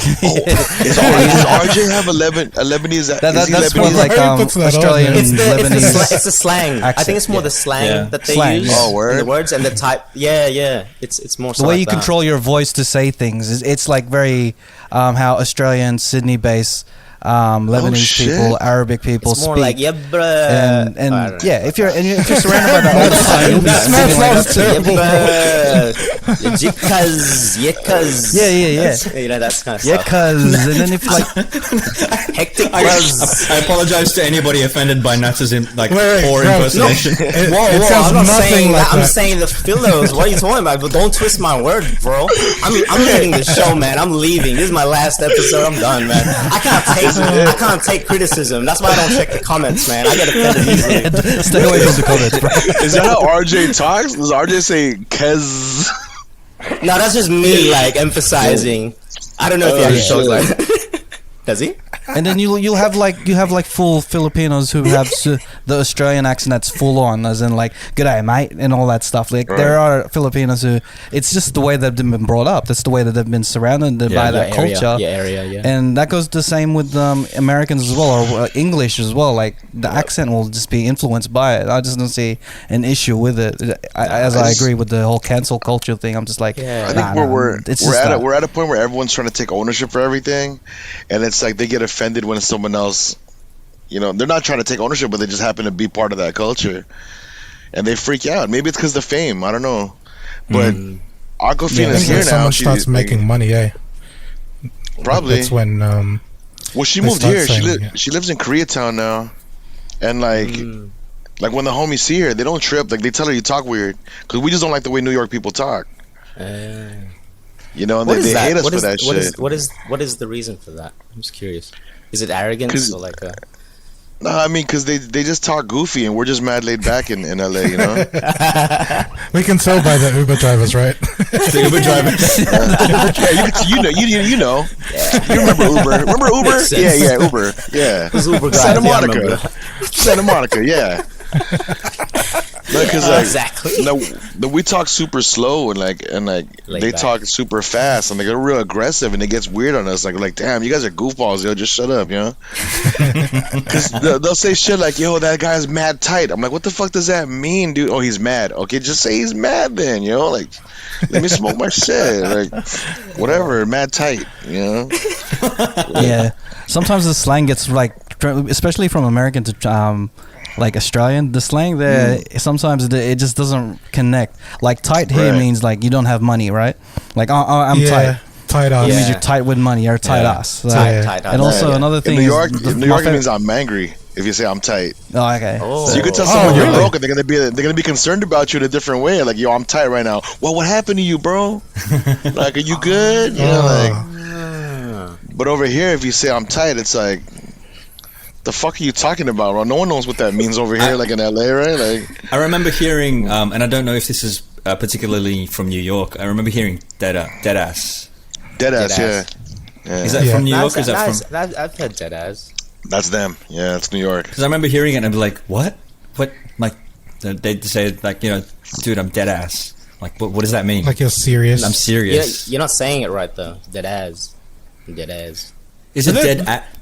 Does RJ have a Lebanese? That's more like Australian Lebanese. It's the slang. Accent. I think it's more the slang that they use. Oh, word. In the words and the type. Yeah. It's more the way you control your voice to say things. It's like very how Australian Sydney-based Lebanese people, Arabic people it's speak. More like bruh. And if you're surrounded by that all the time, you'll be speaking like that too. Yekas. Yeah. You know, that's kind of stuff. Yekas. And then if like hectic I apologize to anybody offended by Nat's poor impersonation. Whoa, I'm not saying that. I'm saying the philos. What are you talking about? But don't twist my word, bro. I'm leaving the show, man. I'm leaving. This is my last episode. I'm done, man. I can't take criticism. That's why I don't check the comments, man. I get offended easily. Stay away from the comments, bro. Is that how RJ talks? Does RJ say "kez"? No, that's just me like emphasizing. I don't know if he actually talks like that. Does he? And then you have like full Filipinos who have the Australian accent that's full on, as in like "G'day, mate" and all that stuff. Like there are Filipinos who it's just the way they've been brought up. That's the way that they've been surrounded by that culture. Yeah. And that goes the same with Americans as well, or English as well. Like the accent will just be influenced by it. I just don't see an issue with it. I agree with the whole cancel culture thing. I'm just like, I think we're at a point where everyone's trying to take ownership for everything, and it's like they get offended when someone else they're not trying to take ownership, but they just happen to be part of that culture, and they freak out. Maybe it's because the fame. I don't know, but Aquafina's here now. Someone starts making money, probably that's when. Well, she moved here. She lives in Koreatown now, and like when the homies see her, they don't trip. Like they tell her you talk weird because we just don't like the way New York people talk. And they hate us for that shit. What is the reason for that? I'm just curious. Is it arrogance or like a? No, I mean, because they just talk goofy, and we're just mad laid back in LA, We can tell by the Uber drivers, right? The Uber drivers. You know. Yeah. You remember Uber? Remember Uber? Yeah, Uber. Yeah. Uber guys, Santa Monica, yeah. Because exactly. We talk super slow and they talk super fast and they get real aggressive and it gets weird on us. Like damn, you guys are goofballs, yo. Just shut up, Because they'll say shit like, yo, that guy's mad tight. I'm like, what the fuck does that mean, dude? Oh, he's mad. Okay, just say he's mad then, Like, let me smoke my shit. Like, whatever, mad tight, Yeah. Sometimes the slang gets like, especially from American to like Australian, the slang there sometimes it just doesn't connect. Like tight here means like you don't have money, right? Like I'm tight. Tight ass. It means you're tight with money or tight ass. Tight. And also another thing in New York it means I'm angry. If you say I'm tight, okay. So you can tell someone you're broke, and they're gonna be concerned about you in a different way. Like, yo, I'm tight right now. Well, what happened to you, bro? Like, are you good? But over here, if you say I'm tight, it's like, the fuck are you talking about, bro? No one knows what that means over here, like in LA, right? Like, I remember hearing, and I don't know if this is particularly from New York. I remember hearing dead ass. Dead ass, yeah. Is that from New York? Or is that from? I've heard dead ass. That's them. Yeah, it's New York. Because I remember hearing it and I'd be like, what? What? Like, they'd say, like, dude, I'm dead ass. Like, what does that mean? Like you're serious? I'm serious. You're not saying it right, though. Dead ass. Dead ass. Is it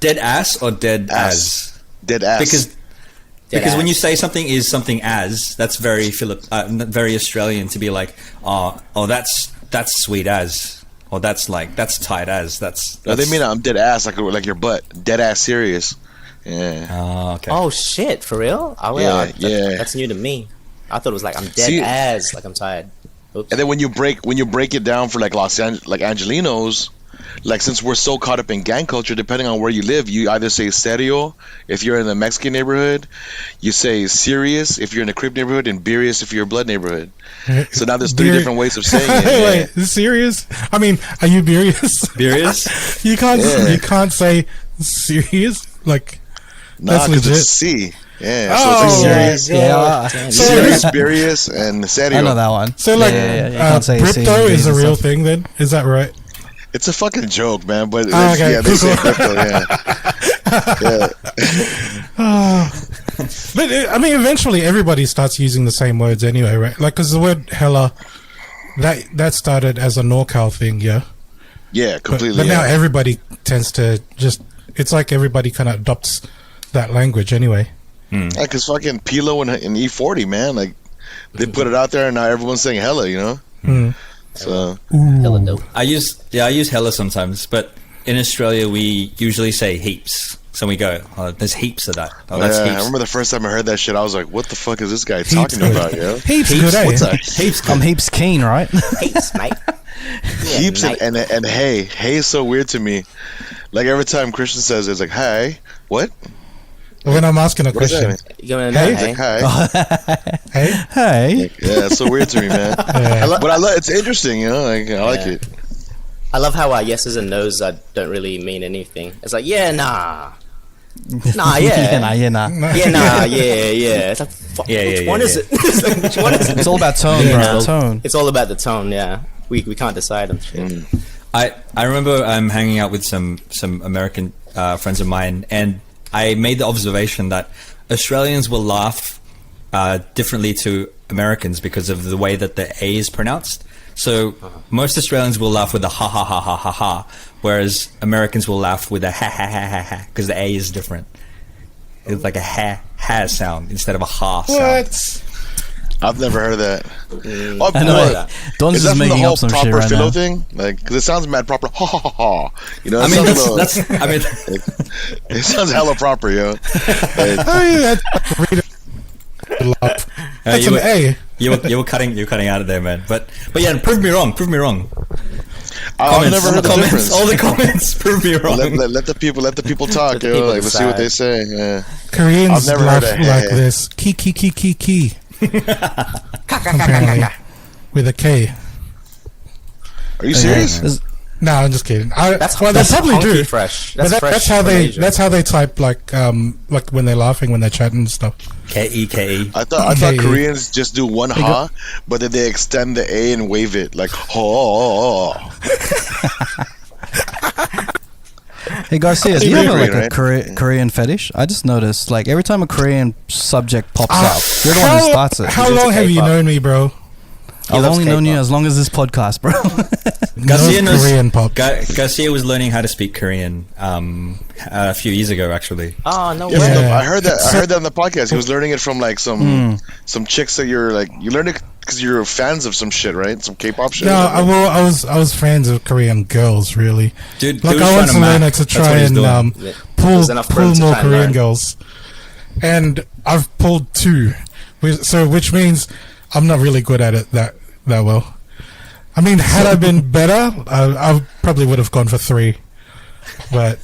dead ass or dead as? Dead ass. Because when you say something is something as, that's very very Australian to be like, oh, that's sweet as. Or that's tight as. That's No, they mean I'm dead ass, like your butt. Dead ass serious. Yeah. Oh, okay. Oh shit, for real? Oh yeah. That's new to me. I thought it was like I'm dead ass, like I'm tired. Oops. And then when you break it down for like Angelinos, like since we're so caught up in gang culture, depending on where you live, you either say serio if you're in the Mexican neighborhood, you say serious if you're in the Crip neighborhood, and birious if you're a blood neighborhood. So now there's three different ways of saying it. Wait, serious? I mean, are you birious? Birious? You can't say serious? Like, nah, because it's C. Yeah, so it's like serious. Yeah. Serious, birious, and serio. I know that one. So like, crypto is a real thing then? Is that right? It's a fucking joke, man. But okay. They say crypto, yeah. But I mean, eventually everybody starts using the same words anyway, right? Like, because the word hella, that started as a NorCal thing, yeah. Yeah, completely. But now everybody tends to just. It's like everybody kind of adopts that language anyway. Yeah, because fucking Pilo and E40, man, like they put it out there, and now everyone's saying hella, So hella dope. I use hella sometimes, but in Australia we usually say heaps. So we go, oh, there's heaps of that. Oh, that's heaps. I remember the first time I heard that shit, I was like, what the fuck is this guy talking about, yo? Heaps good, eh? What's that? Heaps. I'm heaps keen, right? Heaps, mate. Heaps and hey. Hey is so weird to me. Like every time Christian says it, it's like, hi. What? When I'm asking a question. Hey? Like, hi. Hey? Yeah, it's so weird to me, man. But I love it's interesting, Like, I like it. I love how yeses and nos don't really mean anything. It's like, yeah, nah. Nah, yeah. yeah, nah. Yeah, nah, yeah. It's like, which one is it? It's like, which one is it? It's all about tone, bro. Tone. It's all about the tone, yeah. We can't decide on shit. I remember hanging out with some American friends of mine, and I made the observation that Australians will laugh differently to Americans because of the way that the A is pronounced. So most Australians will laugh with a ha ha ha ha ha ha, whereas Americans will laugh with a ha ha ha ha ha because the A is different. It's like a ha sound instead of a ha sound. What? I've never heard of that. Oh, I know. Don's just making up some shit right now. Thing? Like, because it sounds mad proper. Ha ha ha. You know, I mean, it sounds hella proper, yo. That's an A. You were cutting out of there, man. But yeah, prove me wrong. I've never heard the difference. All the comments prove me wrong. Let the people talk, yo. Like, let's see what they say. Yeah. Koreans laugh like this. Ki. Apparently, with a K. Are you serious? No, I'm just kidding. They probably do. Fresh. That's how they type like when they're laughing, when they're chatting and stuff. K-E. I thought Koreans just do one ha, but then they extend the A and wave it like ho. Hey Garcia, do you have a Korean fetish? I just noticed, like every time a Korean subject pops up, you're the one who starts it. How long have you known me, bro? I've only known you as long as this podcast, bro. Garcia was learning how to speak Korean a few years ago, actually. Oh no! Yeah, I heard that on the podcast. He was learning it from like some chicks that you learned it because you're fans of some shit, right? Some K-pop shit. No, I was fans of Korean girls, really. Dude, like I went to learn it to try and pull more Korean girls, and I've pulled 2, which means I'm not really good at it that well. I mean, had I been better, I probably would have gone for 3. But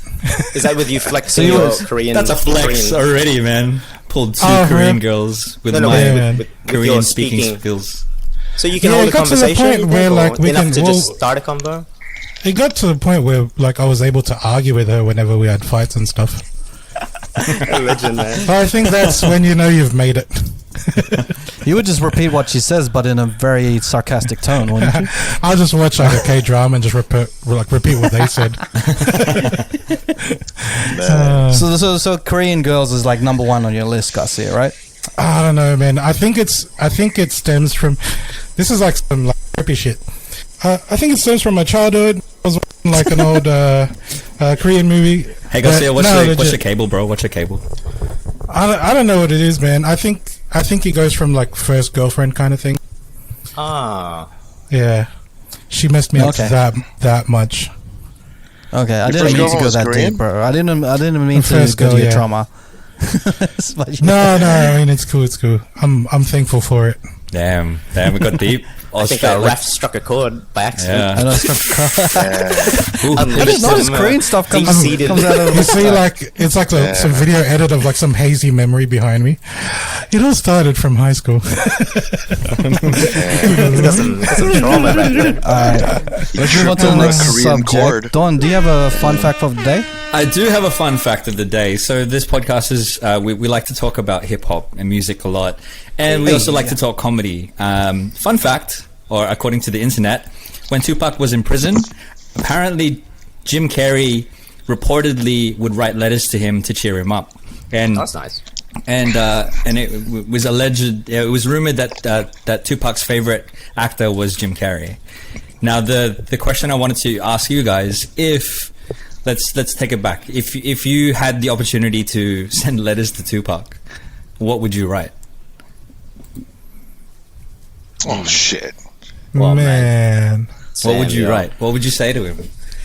is that with you flexing your Korean? That's a flex already, man. Pulled 2 Korean girls with with Korean speaking skills. So you can hold a conversation to the point where like we can just start a convo. It got to the point where like I was able to argue with her whenever we had fights and stuff. Legend, man. I think that's when you know you've made it. You would just repeat what she says, but in a very sarcastic tone, wouldn't you? I'll just watch like a K-drama and just repeat what they said. So Korean girls is like number 1 on your list, Garcia, right? I don't know, man. I think it stems from. This is like some like trippy shit. I think it stems from my childhood. I was watching like an old Korean movie. Hey Garcia, what's your cable, bro? What's your cable? I don't know what it is, man. I think it goes from like first girlfriend kind of thing. Yeah, she messed me up that much. Okay, I didn't mean to go that deep, bro. I didn't mean to go to your trauma. No, I mean it's cool. I'm thankful for it. Damn, we got deep. I think Raph struck a chord by accident. Yeah. I struck a chord. I just noticed Korean stuff comes out of. You see, like it's like some video edit of like some hazy memory behind me. It all started from high school. Got some trauma back there. Let's move on to the next subject. Don, do you have a fun fact of the day? I do have a fun fact of the day. So this podcast is we like to talk about hip hop and music a lot, and we also like to talk comedy. Fun fact, or according to the internet, when Tupac was in prison, apparently Jim Carrey reportedly would write letters to him to cheer him up. And that's nice. And it was alleged. It was rumored that Tupac's favorite actor was Jim Carrey. Now the question I wanted to ask you guys, let's take it back. If you had the opportunity to send letters to Tupac, what would you write? Oh shit! Well, man. What would you write? What would you say to him?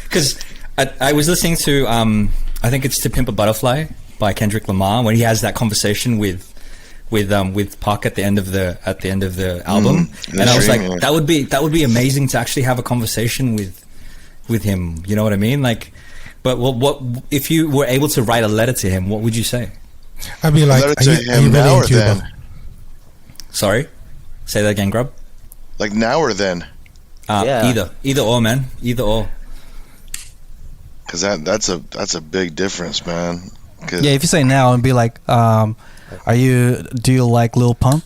Because I was listening to I think it's "To Pimp a Butterfly" by Kendrick Lamar, when he has that conversation with Pac at the end of the album, and I was like, that would be amazing to actually have a conversation with him. You know what I mean? Like, but what if you were able to write a letter to him? What would you say? I'd be like, are you now or then? Sorry, say that again, Grub. Like now or then? Either or, man. Either or. Because that's a big difference, man. Yeah, if you say now and be like, do you like Lil Pump?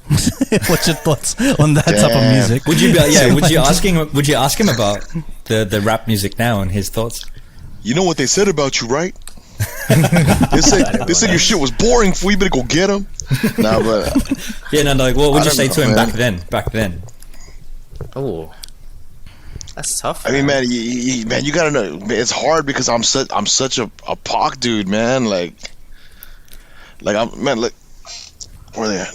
What's your thoughts on that type of music? Would you would you ask him about the rap music now and his thoughts? You know what they said about you, right? they said your shit was boring for you, better go get them. Nah, but like what would you say to him back then? Oh, that's tough. I mean, man, you gotta know. It's hard because I'm such a Pac dude, man. Like where they at?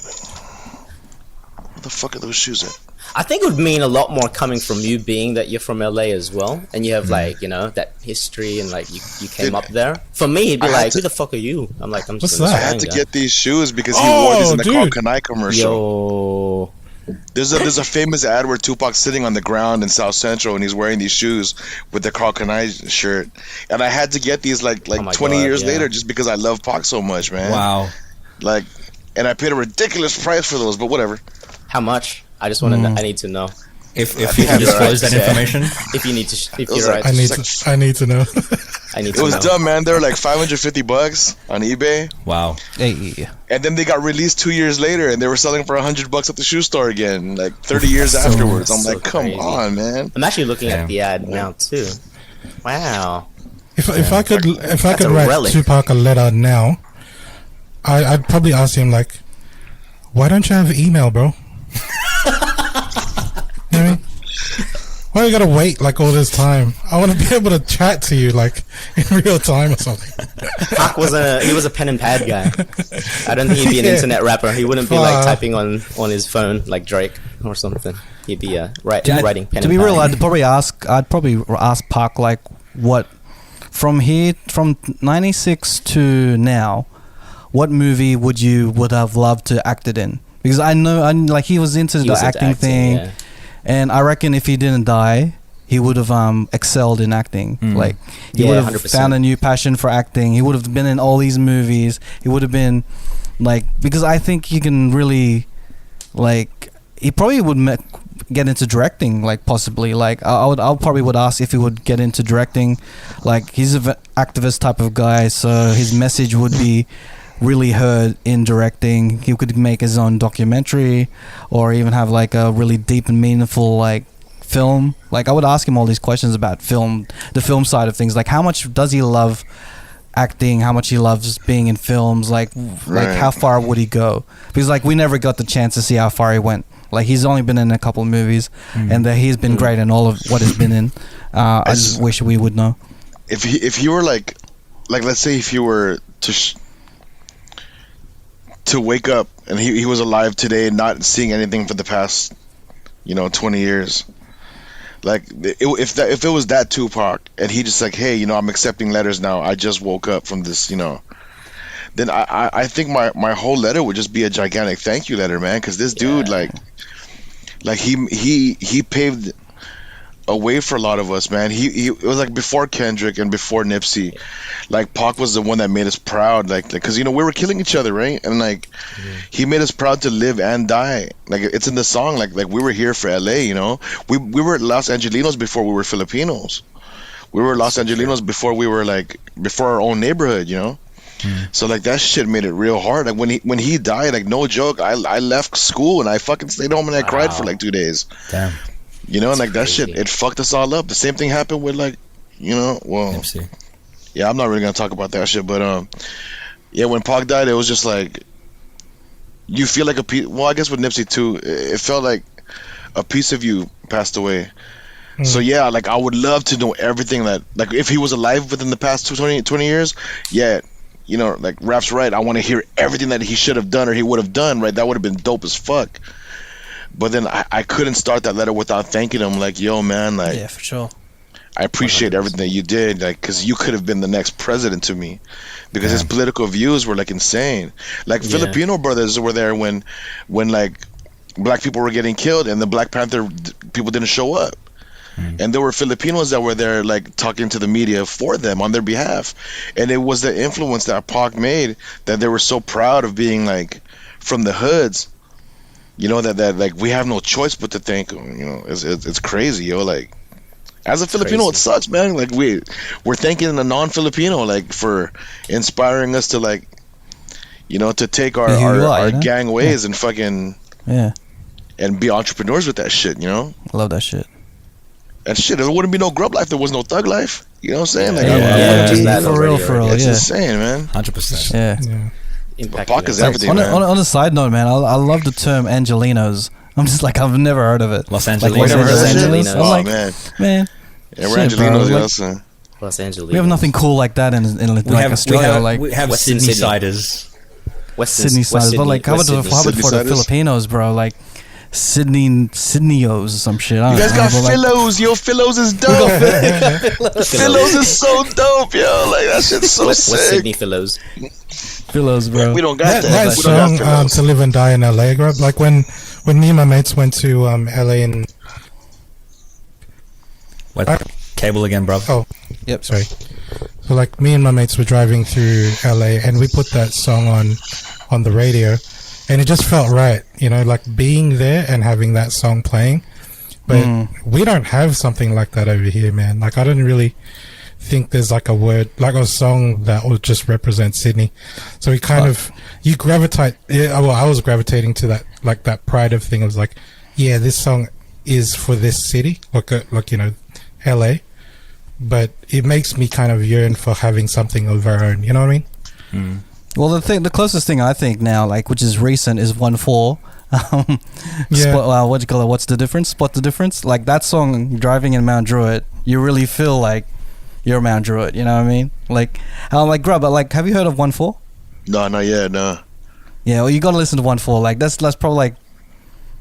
What the fuck are those shoes at? I think it would mean a lot more coming from you, being that you're from LA as well, and you have like, you know, that history, and like you came up there. For me, it'd be like, who the fuck are you? I'm like, I'm just. I had to get these shoes because he wore these in the Carl Kanai commercial. Yo. There's a famous ad where Tupac's sitting on the ground in South Central and he's wearing these shoes with the Carl Kanai shirt, and I had to get these like 20 years later just because I love Pac so much, man. Wow. Like, and I paid a ridiculous price for those, but whatever. How much? I just want to. I need to know. If you can disclose that information, if you need to, if you're right, I need to know. I need to. It was dumb, man. They were like $550 on eBay. Wow. Hey. And then they got released 2 years later, and they were selling for $100 at the shoe store again, like 30 years afterwards. I'm like, come on, man. I'm actually looking at the ad now too. Wow. If I could write Tupac a letter now, I'd probably ask him like, why don't you have email, bro? You know what I mean? Why you gotta wait like all this time? I want to be able to chat to you like in real time or something. Pac was a pen and pad guy. I don't think he'd be an internet rapper. He wouldn't be like typing on his phone like Drake or something. He'd be writing pen and pad. To be real, I'd probably ask Pac like what from 96 to now, what movie would have loved to acted in? Because I know like he was into the acting thing. Yeah. And I reckon if he didn't die, he would have excelled in acting. Like he would have 100%. Found a new passion for acting. He would have been in all these movies. He would have been like, because I think he can really like, he probably would get into directing, like possibly. Like I probably would ask if he would get into directing. Like he's an activist type of guy, so his message would be really heard in directing. He could make his own documentary or even have like a really deep and meaningful like film. Like I would ask him all these questions about film, the film side of things, like how much does he love acting, how much he loves being in films, like how far would he go, because like we never got the chance to see how far he went. Like he's only been in a couple of movies and he's been great in all of what he's been in. I just wish we would know. If you were like let's say if you were to wake up and he was alive today, not seeing anything for the past 20 years, like if it was that Tupac and he just like, hey, I'm accepting letters now, I just woke up from this, then I think my whole letter would just be a gigantic thank you letter, man, because this dude like he paved a way for a lot of us, man. It was like before Kendrick and before Nipsey, like Pac was the one that made us proud, like because we were killing each other, right? And like he made us proud to live and die. Like it's in the song, like we were here for LA, we were Los Angelinos before we were Filipinos. We were Los Angelinos before we were before our own neighborhood, So like that shit made it real hard. Like when he died, like no joke, I left school and I fucking stayed home and I cried for like 2 days. Damn. And like that shit, it fucked us all up. The same thing happened with MC. Yeah, I'm not really gonna talk about that shit, but when Pac died, it was just like you feel like a piece. Well, I guess with Nipsey too, it felt like a piece of you passed away. So yeah, like I would love to know everything that, like if he was alive within the past 20 years, yeah, like Rap's right. I want to hear everything that he should have done or he would have done, right? That would have been dope as fuck. But then I couldn't start that letter without thanking him. Like, yo, man, like, yeah, for sure. I appreciate 100%. Everything that you did, like, because you could have been the next president to me, because his political views were like insane. Like Filipino brothers were there when like black people were getting killed and the Black Panther people didn't show up, and there were Filipinos that were there like talking to the media for them on their behalf, and it was the influence that Pac made that they were so proud of being like from the hoods. That like we have no choice but to thank him. It's crazy, yo. Like as a Filipino, it sucks, man. Like we're thanking a non-Filipino like for inspiring us to like, to take our gang ways and fucking and be entrepreneurs with that shit. I love that shit. And shit, there wouldn't be no Grublife. There was no Thug Life. You know what I'm saying? Like for real. It's insane, man. 100%. Yeah. Pac is everything, man. On a side note, man, I love the term Angelinos. I'm just like, I've never heard of it. Los Angelinos. Like, Los Angeles. Oh, like, man. Yeah, we're Angelinos, Los Angeles. We have nothing cool like that in Australia. We have Sydney-siders. Sydney-siders. But like, how about for the Filipinos, bro? Like, Sydneyos or some shit. You guys got Philos, yo. Philos is dope. Philos is so dope, yo. Like that shit's so sick. What's Sydney Philos? Philos, bro. We don't got that. That song, To Live and Die in LA, bro. Like when me and my mates went to LA and what cable again, bro? Oh, yep. Sorry. So like me and my mates were driving through LA and we put that song on the radio, and it just felt right, you know, like being there and having that song playing. But we don't have something like that over here, man. Like I don't really think there's like a word, like a song that would just represent Sydney. So we kind of, you gravitate, well, I was gravitating to that, like that pride of thing. I was like, yeah, this song is for this city, like, you know, LA. But it makes me kind of yearn for having something of our own, you know what I mean? Well, the closest thing I think now, like, which is recent, is 1-4. What do you call it? What's the difference? Spot the difference? Like that song, driving in Mount Druitt, you really feel like you're Mount Druitt. You know what I mean? Like Grub, but like, have you heard of 1-4? No, not yet. No. Yeah, well, you gotta listen to 1-4. Like that's probably like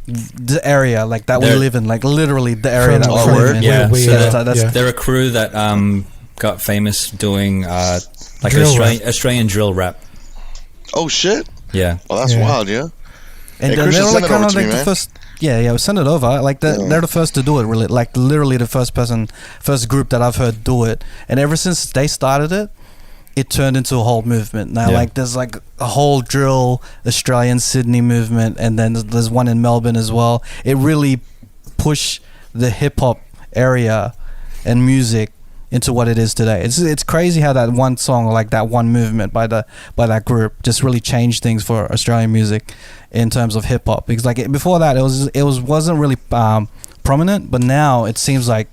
the area like that we live in, like literally the area that we live in. Yeah, so they're a crew that got famous doing like Australian drill rap. Oh shit! Yeah. Oh, that's wild. Yeah. And hey, they're like kind of like the first. Yeah, we send it over. Like they're the first to do it. Really, like literally the first group that I've heard do it. And ever since they started it, it turned into a whole movement. Now, like there's like a whole drill Australian Sydney movement, and then there's one in Melbourne as well. It really pushed the hip hop area and music into what it is today. It's crazy how that one song, or like that one movement by that group, just really changed things for Australian music in terms of hip hop. Because like before that, it wasn't really prominent, but now it seems like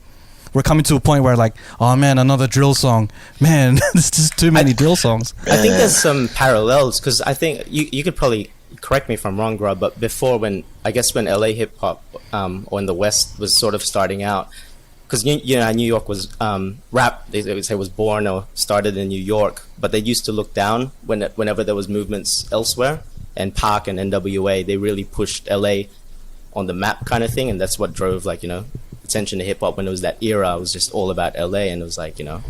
we're coming to a point where like, oh man, another drill song, man. There's just too many drill songs. I think there's some parallels, because I think you could probably correct me if I'm wrong, Grub, but before, when LA hip hop or in the West was sort of starting out, because you know, New York was rap, they would say, was born or started in New York, but they used to look down whenever there was movements elsewhere. And Pac and NWA, they really pushed LA on the map kind of thing, and that's what drove, like, you know, attention to hip hop. When it was that era, it was just all about LA, and it was like, you know,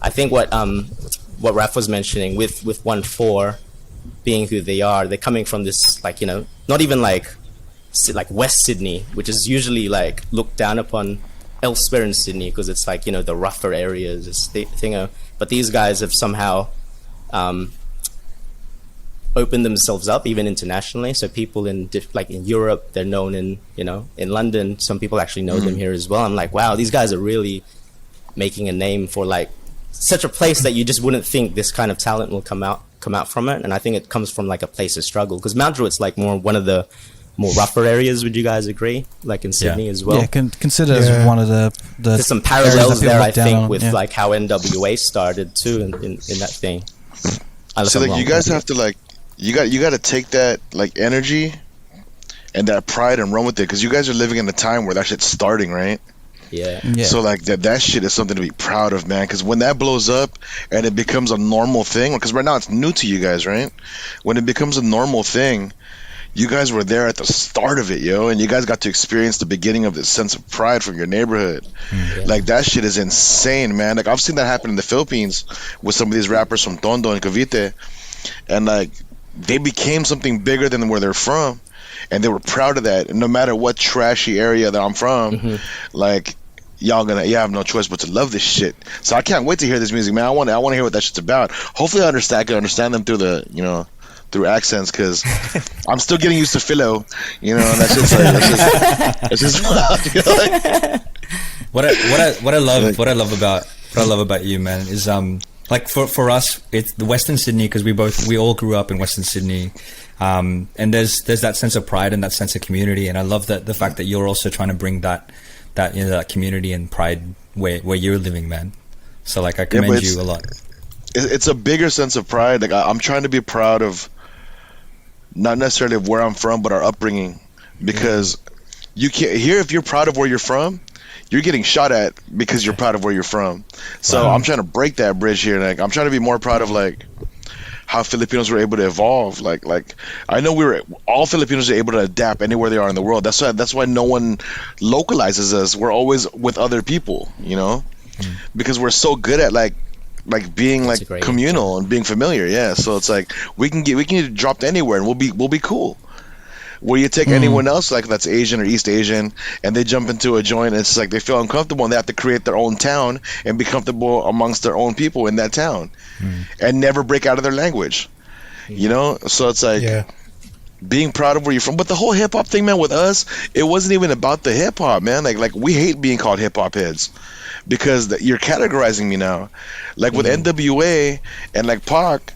I think what Raph was mentioning with 1-4 being who they are, they're coming from this, like, you know, not even like West Sydney, which is usually like looked down upon elsewhere in Sydney, because it's like, you know, the rougher areas, this thing. But these guys have somehow opened themselves up even internationally. So people in Europe, they're known in, you know, in London. Some people actually know them here as well. I'm like, wow, these guys are really making a name for like such a place that you just wouldn't think this kind of talent will come out from it. And I think it comes from like a place of struggle, because Mount Druitt's like one of the more rougher areas. Would you guys agree? Like in Sydney as well? Yeah, consider as one of the there's some parallels there, I think, with like how NWA started too in that thing. So like you guys have to like you got to take that like energy and that pride and run with it, because you guys are living in a time where that shit's starting, right? Yeah. So like that shit is something to be proud of, man, because when that blows up and it becomes a normal thing, because right now it's new to you guys, right? When it becomes a normal thing, you guys were there at the start of it, yo, and you guys got to experience the beginning of this sense of pride from your neighborhood. Like that shit is insane, man. Like I've seen that happen in the Philippines with some of these rappers from Tondo and Cavite, and like they became something bigger than where they're from, and they were proud of that. And no matter what trashy area that I'm from, like you have no choice but to love this shit. So I can't wait to hear this music, man. I want to hear what that shit's about. Hopefully I can understand them through accents, because I'm still getting used to philo, you know. And that's just like it's just wild, you know, like. What I love about you, man, is like for us, it's the Western Sydney, because we all grew up in Western Sydney, and there's that sense of pride and that sense of community, and I love that the fact that you're also trying to bring that you know, that community and pride where you're living, man. So like I commend you a lot. It's a bigger sense of pride. Like I'm trying to be proud of not necessarily of where I'm from, but our upbringing, because you can't here if you're proud of where you're from, you're getting shot at because you're proud of where you're from. So I'm trying to break that bridge here. Like I'm trying to be more proud of like how Filipinos were able to evolve. Like I know all Filipinos are able to adapt anywhere they are in the world. That's why no one localizes us. We're always with other people, you know, because we're so good at like being like communal and being familiar. Yeah, so it's like we can get dropped anywhere and we'll be cool. Where you take anyone else like that's Asian or East Asian and they jump into a joint and it's like they feel uncomfortable and they have to create their own town and be comfortable amongst their own people in that town and never break out of their language, you know. So it's like being proud of where you're from. But the whole hip hop thing, man, with us, it wasn't even about the hip hop, man. Like we hate being called hip hop heads because you're categorizing me now. Like with NWA and like Pac,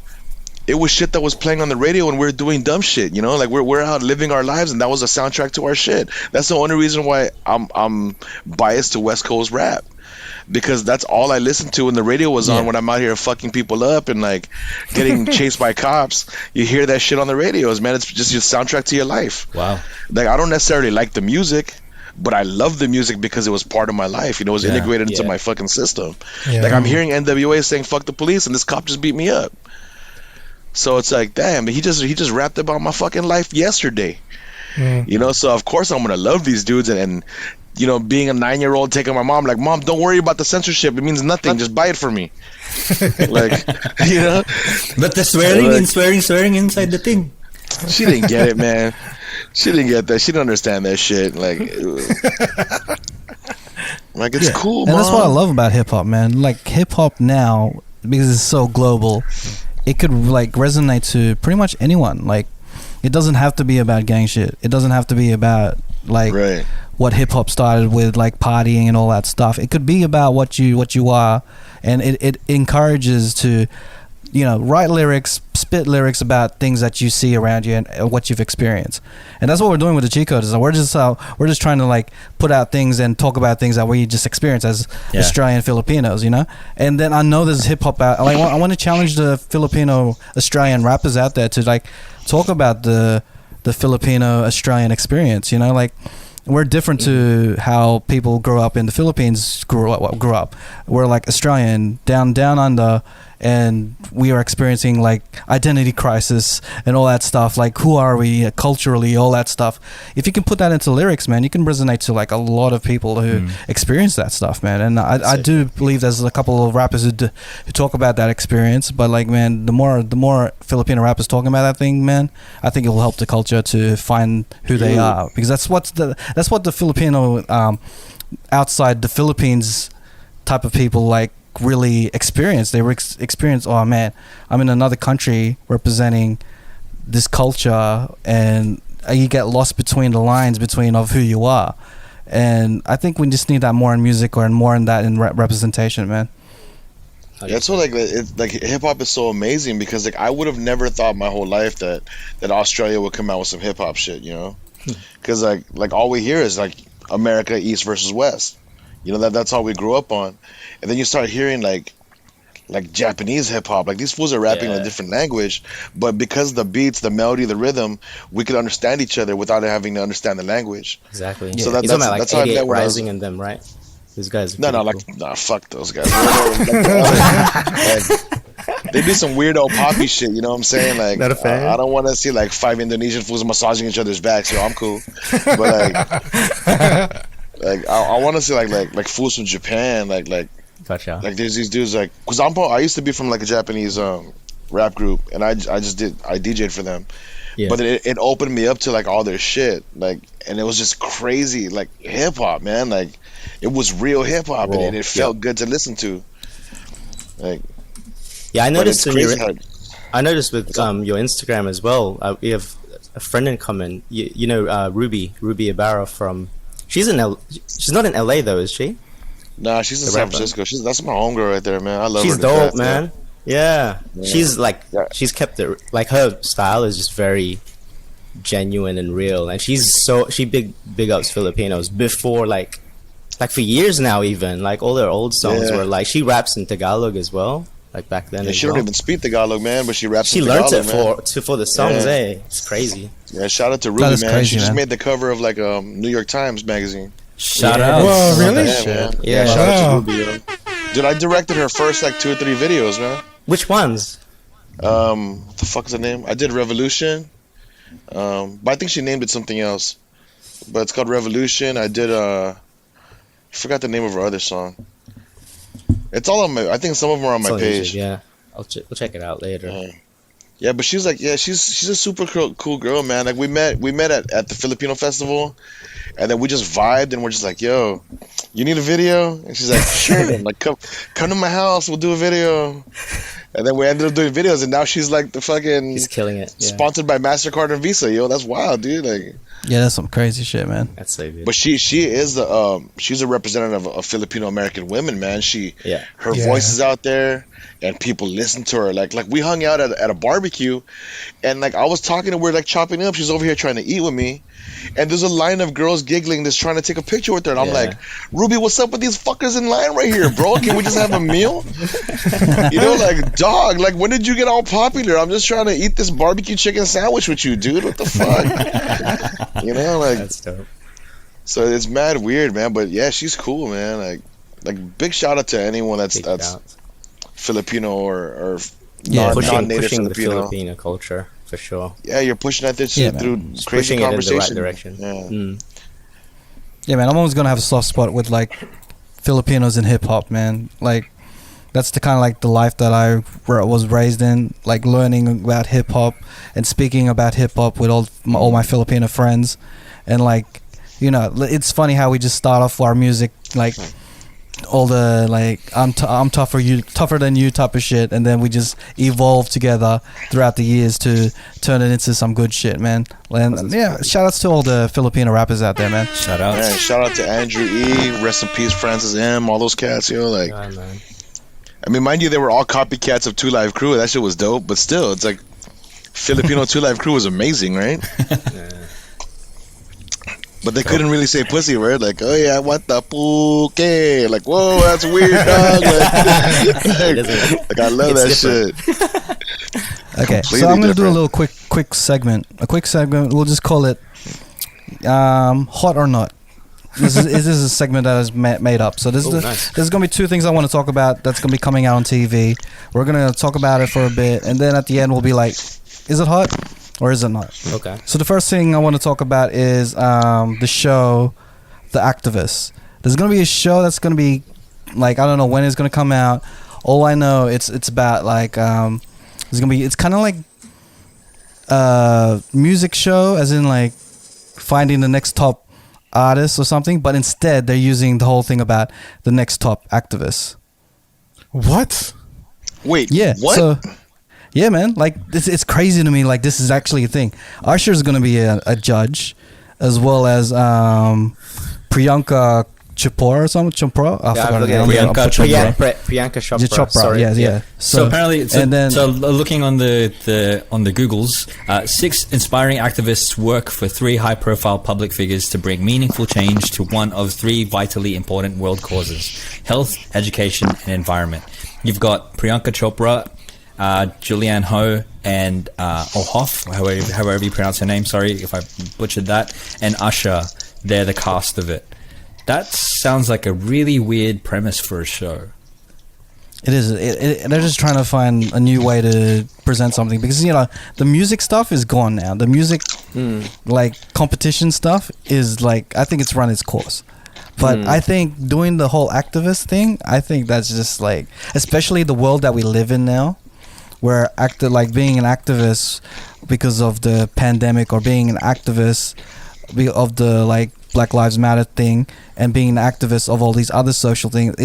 it was shit that was playing on the radio and we're doing dumb shit, you know, like we're out living our lives and that was a soundtrack to our shit. That's the only reason why I'm biased to West Coast rap, because that's all I listen to when the radio was on. When I'm out here fucking people up and like getting chased by cops, you hear that shit on the radios, man. It's just your soundtrack to your life. Wow. Like I don't necessarily like the music, but I love the music because it was part of my life, you know. It was integrated into my fucking system. Like I'm hearing NWA saying fuck the police and this cop just beat me up. So it's like, damn, he just rapped about my fucking life yesterday, you know. So of course I'm gonna love these dudes, and you know, being a 9-year-old taking my mom, like, Mom, don't worry about the censorship. It means nothing. Just buy it for me, like, you know. But the swearing and swearing inside the thing. She didn't get it, man. She didn't get that. She didn't understand that shit. Like it's cool, and Mom. that's what I love about hip hop, man. Like hip hop now, because it's so global, it could like resonate to pretty much anyone. Like it doesn't have to be about gang shit. It doesn't have to be about like what hip hop started with, like partying and all that stuff. It could be about what you are, and it encourages to, you know, write lyrics, spit lyrics about things that you see around you and what you've experienced. And that's what we're doing with the Cheatcoders. We're just trying to like put out things and talk about things that we just experience as Australian Filipinos, you know. And then I know there's hip hop out. Like I want to challenge the Filipino Australian rappers out there to like talk about the Filipino Australian experience, you know. Like we're different to how people grow up in the Philippines grew up. We're like Australian, down under, and we are experiencing like identity crisis and all that stuff. Like who are we culturally, all that stuff. If you can put that into lyrics, man, you can resonate to like a lot of people who experience that stuff, man. And I do believe there's a couple of rappers who talk about that experience. But like, man, the more Filipino rappers talking about that thing, man, I think it will help the culture to find who they are, because that's what the Filipino outside the Philippines type of people like really experience. They experience, oh man, I'm in another country representing this culture, and you get lost between the lines of who you are. And I think we just need that more in music, or more in that in representation, man. That's what like hip hop is so amazing, because like I would have never thought my whole life that Australia would come out with some hip hop shit, you know, because like all we hear is like America East versus West. You know, that's all we grew up on. And then you start hearing like Japanese hip hop. Like these fools are rapping in a different language, but because the beats, the melody, the rhythm, we could understand each other without having to understand the language. Exactly. So that's how I met Rising and them, right? These guys. Nah, fuck those guys. They do some weirdo poppy shit. You know what I'm saying? Like, not a fan. I don't want to see like 5 Indonesian fools massaging each other's backs. So I'm cool, but like. Like I want to see like fools from Japan, like gotcha. Like there's these dudes like, cause I used to be from like a Japanese rap group, and I DJ'd for them, but it opened me up to like all their shit, like, and it was just crazy, like hip hop, man, like it was real hip hop, and it felt good to listen to. Like, I noticed I noticed with your Instagram as well. We have a friend in common, you know, Ruby Ibarra from. She's not in LA though, is she? Nah, she's in San Francisco. That's my homegirl right there, man. I love her. She's dope, man. Yeah. She's like, she's kept it, like her style is just very genuine and real, and she big ups Filipinos before like for years now, even like all their old songs were like, she raps in Tagalog as well, like back then. She don't even speak Tagalog, man, but she raps. She learned it for the songs, It's crazy. Yeah, shout out to Ruby, man. Crazy, she just made the cover of like a New York Times magazine. Shout out! Whoa, really? Yeah, shout out to Ruby. Dude, I directed her first like 2 or 3 videos, man. Which ones? What the fuck is the name? I did Revolution. But I think she named it something else. But it's called Revolution. I did I forgot the name of her other song. It's all on my. I think some of them are on my page. Yeah, we'll check it out later. Yeah, but she's like, she's a super cool girl, man. Like we met at the Filipino festival, and then we just vibed, and we're just like, yo, you need a video? And she's like, sure, then. Like come to my house, we'll do a video. And then we ended up doing videos, and now she's like the fucking. He's killing it. Yeah. Sponsored by MasterCard and Visa, yo. That's wild, dude. Like. Yeah, that's some crazy shit, man. That's so good. But she is the she's a representative of Filipino American women, man. Her voice is out there, and people listen to her. Like we hung out at a barbecue, and like I was talking to her, like chopping up. She's over here trying to eat with me, and there's a line of girls giggling, that's trying to take a picture with her. And I'm like, Ruby, what's up with these fuckers in line right here, bro? Can we just have a meal? You know, like dog. Like when did you get all popular? I'm just trying to eat this barbecue chicken sandwich with you, dude. What the fuck? You know, like that's dope. So it's mad weird, man. But yeah, she's cool, man. Like big shout out to anyone that's Filipino or non-native pushing Filipino. The Filipino culture for sure. Yeah, you're pushing that shit through crazy conversation. It in the right direction. Yeah, man. I'm always gonna have a soft spot with like Filipinos in hip hop, man. Like that's the kind of like the life that I was raised in, like learning about hip hop and speaking about hip hop with all my Filipino friends, and like, you know, it's funny how we just start off our music like all the like I'm tougher than you type of shit, and then we just evolve together throughout the years to turn it into some good shit, man. And yeah, shout outs to all the Filipino rappers out there, man. Shout out. Man, shout out to Andrew E. Rest in peace, Francis M. All those cats, yo. Like. God, man. I mean, mind you, they were all copycats of 2 Live Crew. That shit was dope, but still, it's like Filipino 2 Live Crew was amazing, right? But they couldn't really say pussy, right? Like, oh yeah, what the puke? Like, whoa, that's weird, dog. Like I love that shit. Okay, so I'm gonna do a little quick segment. A quick segment. We'll just call it "Hot or Not." This is a segment that is made up. So there's going to be 2 things I want to talk about that's going to be coming out on TV. We're going to talk about it for a bit, and then at the end we'll be like, is it hot or is it not? Okay. So the first thing I want to talk about is the show, The Activists. There's going to be a show that's going to be like, I don't know when it's going to come out. All I know, it's about like it's kind of like a music show, as in like finding the next top artists or something, but instead they're using the whole thing about the next top activists. What? Wait, yeah. what? So, yeah, man. Like it's crazy to me. Like this is actually a thing. Usher's gonna be a judge, as well as Priyanka Chopra or something. Chopra. I forgot her name. Priyanka Chopra. Sorry. Yeah. So apparently, looking on the Googles, 6 inspiring activists work for 3 high-profile public figures to bring meaningful change to one of 3 vitally important world causes: health, education, and environment. You've got Priyanka Chopra, Julianne Ho, and Hoff, however you pronounce her name. Sorry if I butchered that. And Usher. They're the cast of it. That sounds like a really weird premise for a show. It is. They're just trying to find a new way to present something, because you know the music stuff is gone now. The music, like competition stuff, is like, I think it's run its course. But I think doing the whole activist thing, I think that's just like, especially the world that we live in now, where like being an activist because of the pandemic, or being an activist of the like Black Lives Matter thing, and being an activist of all these other social things,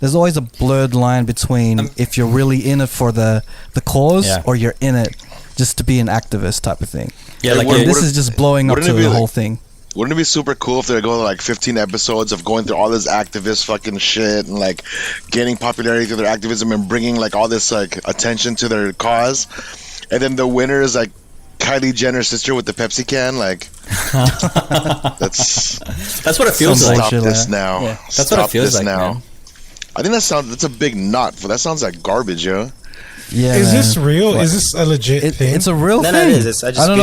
there's always a blurred line between if you're really in it for the cause, or you're in it just to be an activist type of thing. Yeah, like this is just blowing up to the whole thing. Wouldn't it be super cool if they're going to like 15 episodes of going through all this activist fucking shit and like gaining popularity through their activism and bringing like all this like attention to their cause, and then the winner is like Kylie Jenner's sister with the Pepsi can? Like, that's what it feels like. Stop this now. Yeah. That's what it feels like now. Man. I think that's a big knot. That sounds like garbage, yo. Yeah, is this real? What? Is this a legit thing? It's a real thing. No, it is. I don't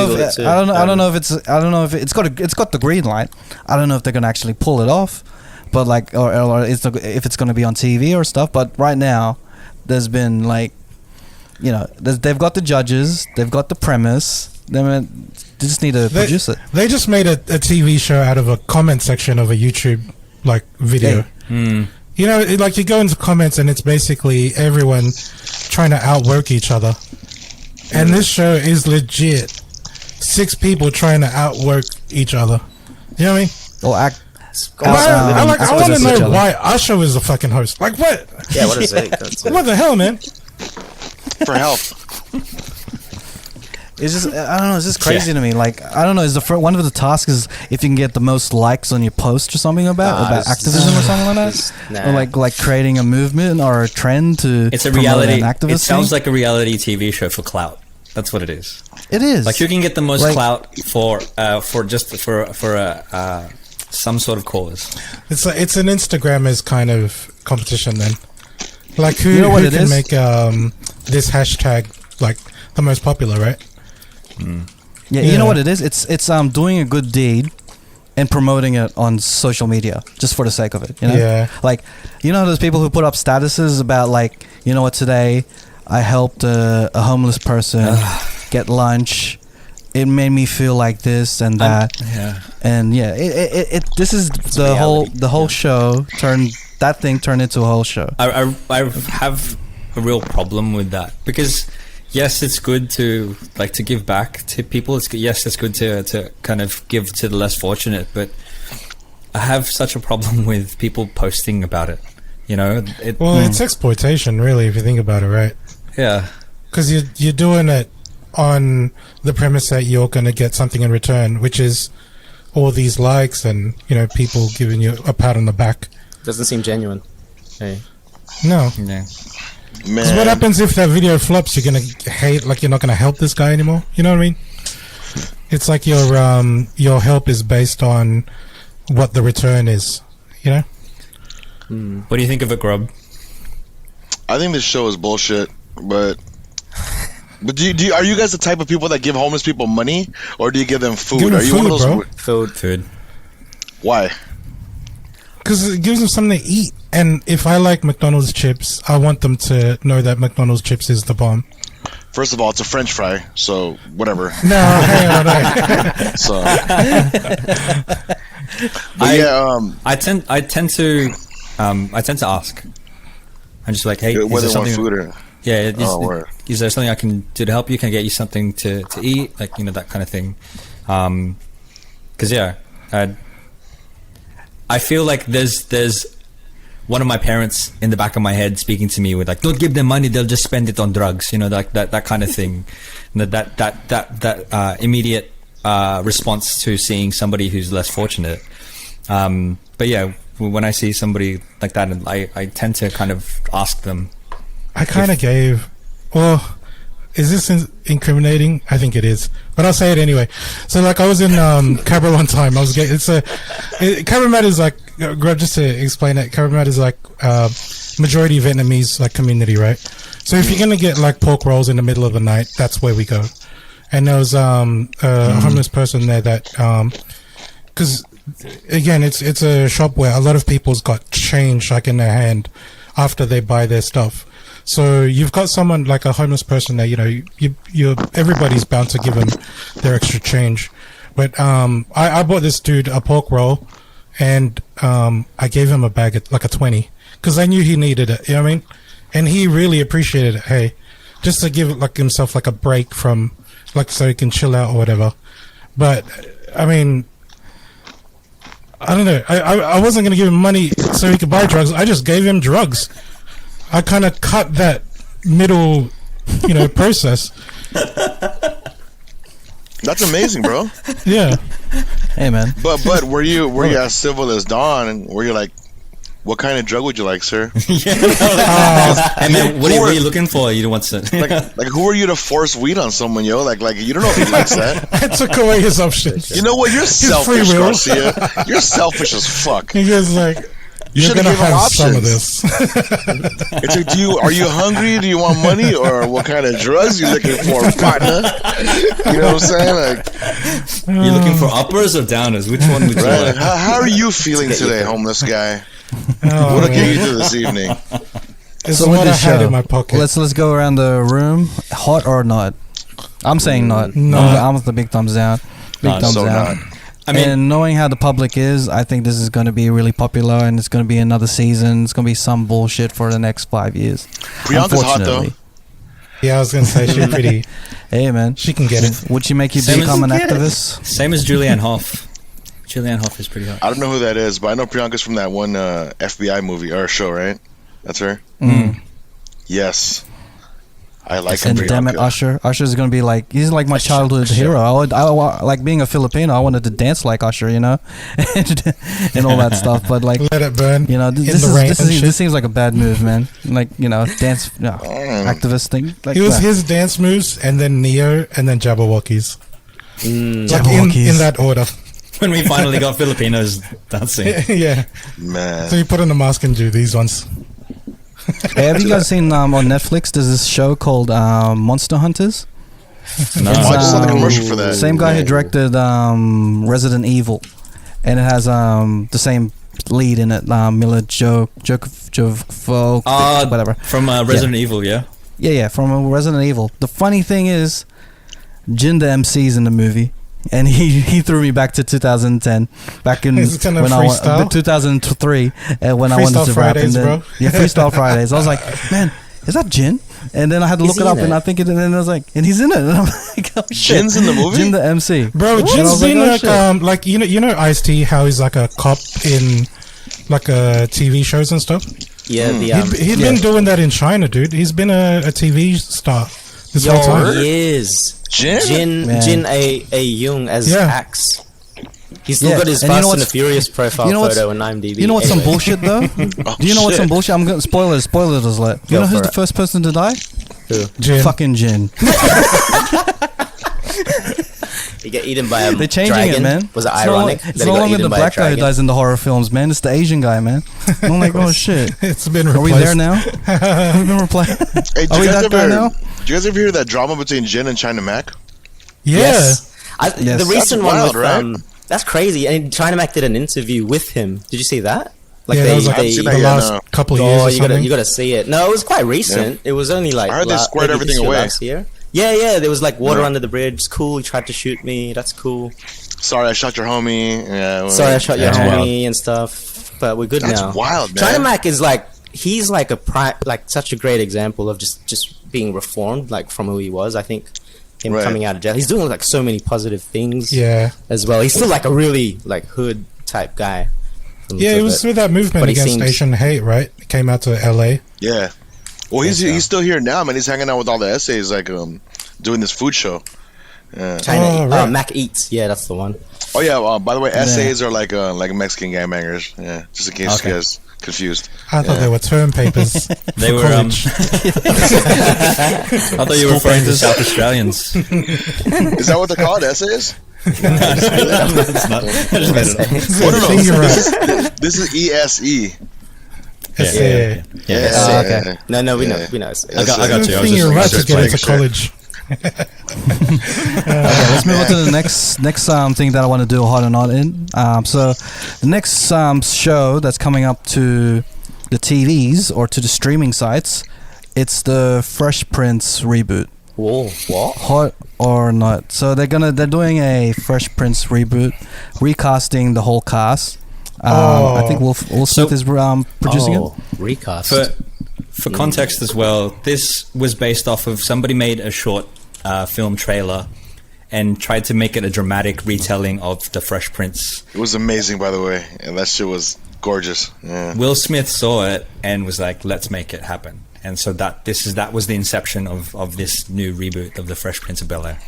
know if it's got the green light. I don't know if they're gonna actually pull it off, but like, or if it's gonna be on TV or stuff. But right now, there's been like they've got the judges, they've got the premise. They just need to produce it. They just made a TV show out of a comment section of a YouTube video. You know, you go into comments and it's basically everyone trying to outwork each other. And this show is legit 6 people trying to outwork each other. You know what I mean? Or act. I want to know why Usher is the fucking host. Like what? Yeah, what is it? What the hell, man? For health. It's just, I don't know, it's just crazy to me. Like, I don't know, is one of the tasks is if you can get the most likes on your post or something about activism or something like that? Or like creating a movement or a trend to It's a reality. It sounds like a reality TV show for clout. That's what it is. It is. Like, you can get the most clout for some sort of cause. It's an Instagrammer's kind of competition then. Like, who can make this hashtag, like, the most popular, right? Yeah, you know what it is? It's doing a good deed and promoting it on social media just for the sake of it. You know? Yeah. Like, you know those people who put up statuses about like, you know what, today I helped a homeless person get lunch. It made me feel like this and that. And this is the whole show turned into a whole show. I have a real problem with that because. Yes, it's good to give back to people. It's good to kind of give to the less fortunate. But I have such a problem with people posting about it. You know, it's exploitation, really, if you think about it, right? Yeah, because you're doing it on the premise that you're going to get something in return, which is all these likes and people giving you a pat on the back. Doesn't seem genuine. Hey. No. Yeah. Because what happens if that video flops? You're gonna hate, like you're not gonna help this guy anymore. You know what I mean? It's like your help is based on what the return is. You know? What do you think of it, Grub? I think this show is bullshit. But are you guys the type of people that give homeless people money, or do you give them food? Are you food, one of those? Food. Why? Because it gives them something to eat. And if I like McDonald's chips, I want them to know that McDonald's chips is the bomb. First of all, it's a French fry, so whatever. No, hang on. So, I tend to ask. I'm just like, hey, is there something? Food or? Yeah. Is there something I can do to help you? Can I get you something to eat? Like, that kind of thing. Because I feel like there's one of my parents in the back of my head speaking to me with like, don't give them money, they'll just spend it on drugs, like that kind of thing. that immediate response to seeing somebody who's less fortunate. But yeah, when I see somebody like that, I tend to kind of ask them. I kind of gave, well, is this incriminating? I think it is, but I'll say it anyway. So like I was in Cabra one time. Cabramat is like, just to explain it, Cabramat is like majority Vietnamese like community, right? So if you're gonna get like pork rolls in the middle of the night, that's where we go. And there was a homeless person there that because again it's a shop where a lot of people's got change like in their hand after they buy their stuff. So you've got someone like a homeless person there, you everybody's bound to give them their extra change. But I bought this dude a pork roll, and I gave him a bag at like a 20 because I knew he needed it. You know what I mean? And he really appreciated it. Hey, just to give like himself like a break from like so he can chill out or whatever. But I mean, I don't know. I wasn't gonna give him money so he could buy drugs. I just gave him drugs. I kind of cut that middle, process. That's amazing, bro. Yeah. Hey, man. But were you as civil as Don? And were you like, what kind of drug would you like, sir? And then what are you looking for? You don't want to like who are you to force weed on someone, yo? Like you don't know if he likes that. I took away his options. You know what? You're selfish, Garcia. You're selfish as fuck. He goes like, you're gonna have some of this. It's like, are you hungry? Do you want money, or what kind of drugs you looking for, partner? You know what I'm saying? Like, you're looking for uppers or downers? Which one would you like? How are you feeling today, homeless guy? What'll get you through this evening? This is what I had in my pocket. Let's go around the room. Hot or not? I'm saying not. No. I'm with the big thumbs down. Big thumbs down. I mean, and knowing how the public is, I think this is going to be really popular, and it's going to be another season. It's going to be some bullshit for the next 5 years. Priyanka's hot though. Yeah, I was going to say she's pretty. Hey man, she can get it. Would she make you become an activist? Same as Julianne Hough. Julianne Hough is pretty hot. I don't know who that is, but I know Priyanka's from that one FBI movie or show, right? That's her. Yes. I like him. And damn it, Usher. Usher's gonna be like, he's like my childhood hero. I like being a Filipino. I wanted to dance like Usher, you know, and all that stuff. But like, let it burn. You know, this seems like a bad move, man. Like, you know, dance activist thing. Like, it was his dance moves, and then Neo, and then Jabberwockies. Like in that order. When we finally got Filipinos dancing. Yeah, man. So you put on a mask and do these ones. Hey, have you guys seen on Netflix? There's this show called Monster Hunters. No, I just saw the commercial for that. Same guy who directed Resident Evil, and it has the same lead in it, Mila Jovovich, whatever. From Resident Evil, yeah. Yeah, from Resident Evil. The funny thing is, Jin The MC is in the movie. And he threw me back to 2010, back in when I 2003, when I wanted to rap. And then, yeah, Freestyle Fridays. I was like, man, is that Jin? And then I had to look it up, and I think it. And then I was like, and he's in it. And I'm like, oh shit, Jin's in the movie. Jin The MC, bro. Jin's been like you know Ice-T, how he's like a cop in like TV shows and stuff. Yeah, he'd been doing that in China, dude. He's been a TV star this whole time. He is. Jin A. Young as Axe. He's still got his Fast and the Furious profile photo on IMDb. You know what's some bullshit though? Do you know what's some bullshit? I'm going to spoilers alert. You know who's the first person to die? Who? Jin. Fucking Jin. He get eaten by a They're changing dragon. It, man. Was it ironic? It's no longer the black guy who dies in the horror films, man. It's the Asian guy, man. I'm like, oh shit. It's been replaced. Are we there now? We've been replaced. Hey, do you guys ever hear that drama between Jin and China Mac? Yeah. Yes. The recent one with right? that's crazy. And China Mac did an interview with him. Did you see that? Like that was like the last couple of years or something. You gotta see it. No, it was quite recent. It was only like I heard they squared everything away last year. Yeah. There was like water under the bridge. It's cool. He tried to shoot me. That's cool. Sorry, I shot your homie. Yeah. Sorry, I shot your homie and stuff. But we're good now. That's wild, man. China Mac is like he's like such a great example of just being reformed, like from who he was. I think him coming out of jail, he's doing like so many positive things. Yeah. As well, he's still like a really like hood type guy. Yeah, it was with that movement against Asian hate, right? He came out to LA. Yeah. Well, he's still here now, man. He's hanging out with all the essays, like doing this food show. China Mac Eats. Yeah, that's the one. Oh yeah. By the way, essays are like Mexican gangbangers. Yeah, just in case you guys confused. I thought they were term papers. They were. I thought you were referring to South Australians. Is that what they're called? Essays? No, it's not. I just made it up. This is ESE. Okay. No, we know. I got you. I was you're right to get into college. Okay, let's move on to the next thing that I want to do hot or not in. So the next show that's coming up to the TVs or to the streaming sites, it's the Fresh Prince reboot. Whoa, what? Hot or not? So they're doing a Fresh Prince reboot, recasting the whole cast. I think Will Smith is producing it. Recast. For context as well, this was based off of somebody made a short film trailer and tried to make it a dramatic retelling of the Fresh Prince. It was amazing, by the way, and that shit was gorgeous. Yeah. Will Smith saw it and was like, "Let's make it happen." And so that was the inception of this new reboot of the Fresh Prince of Bel-Air.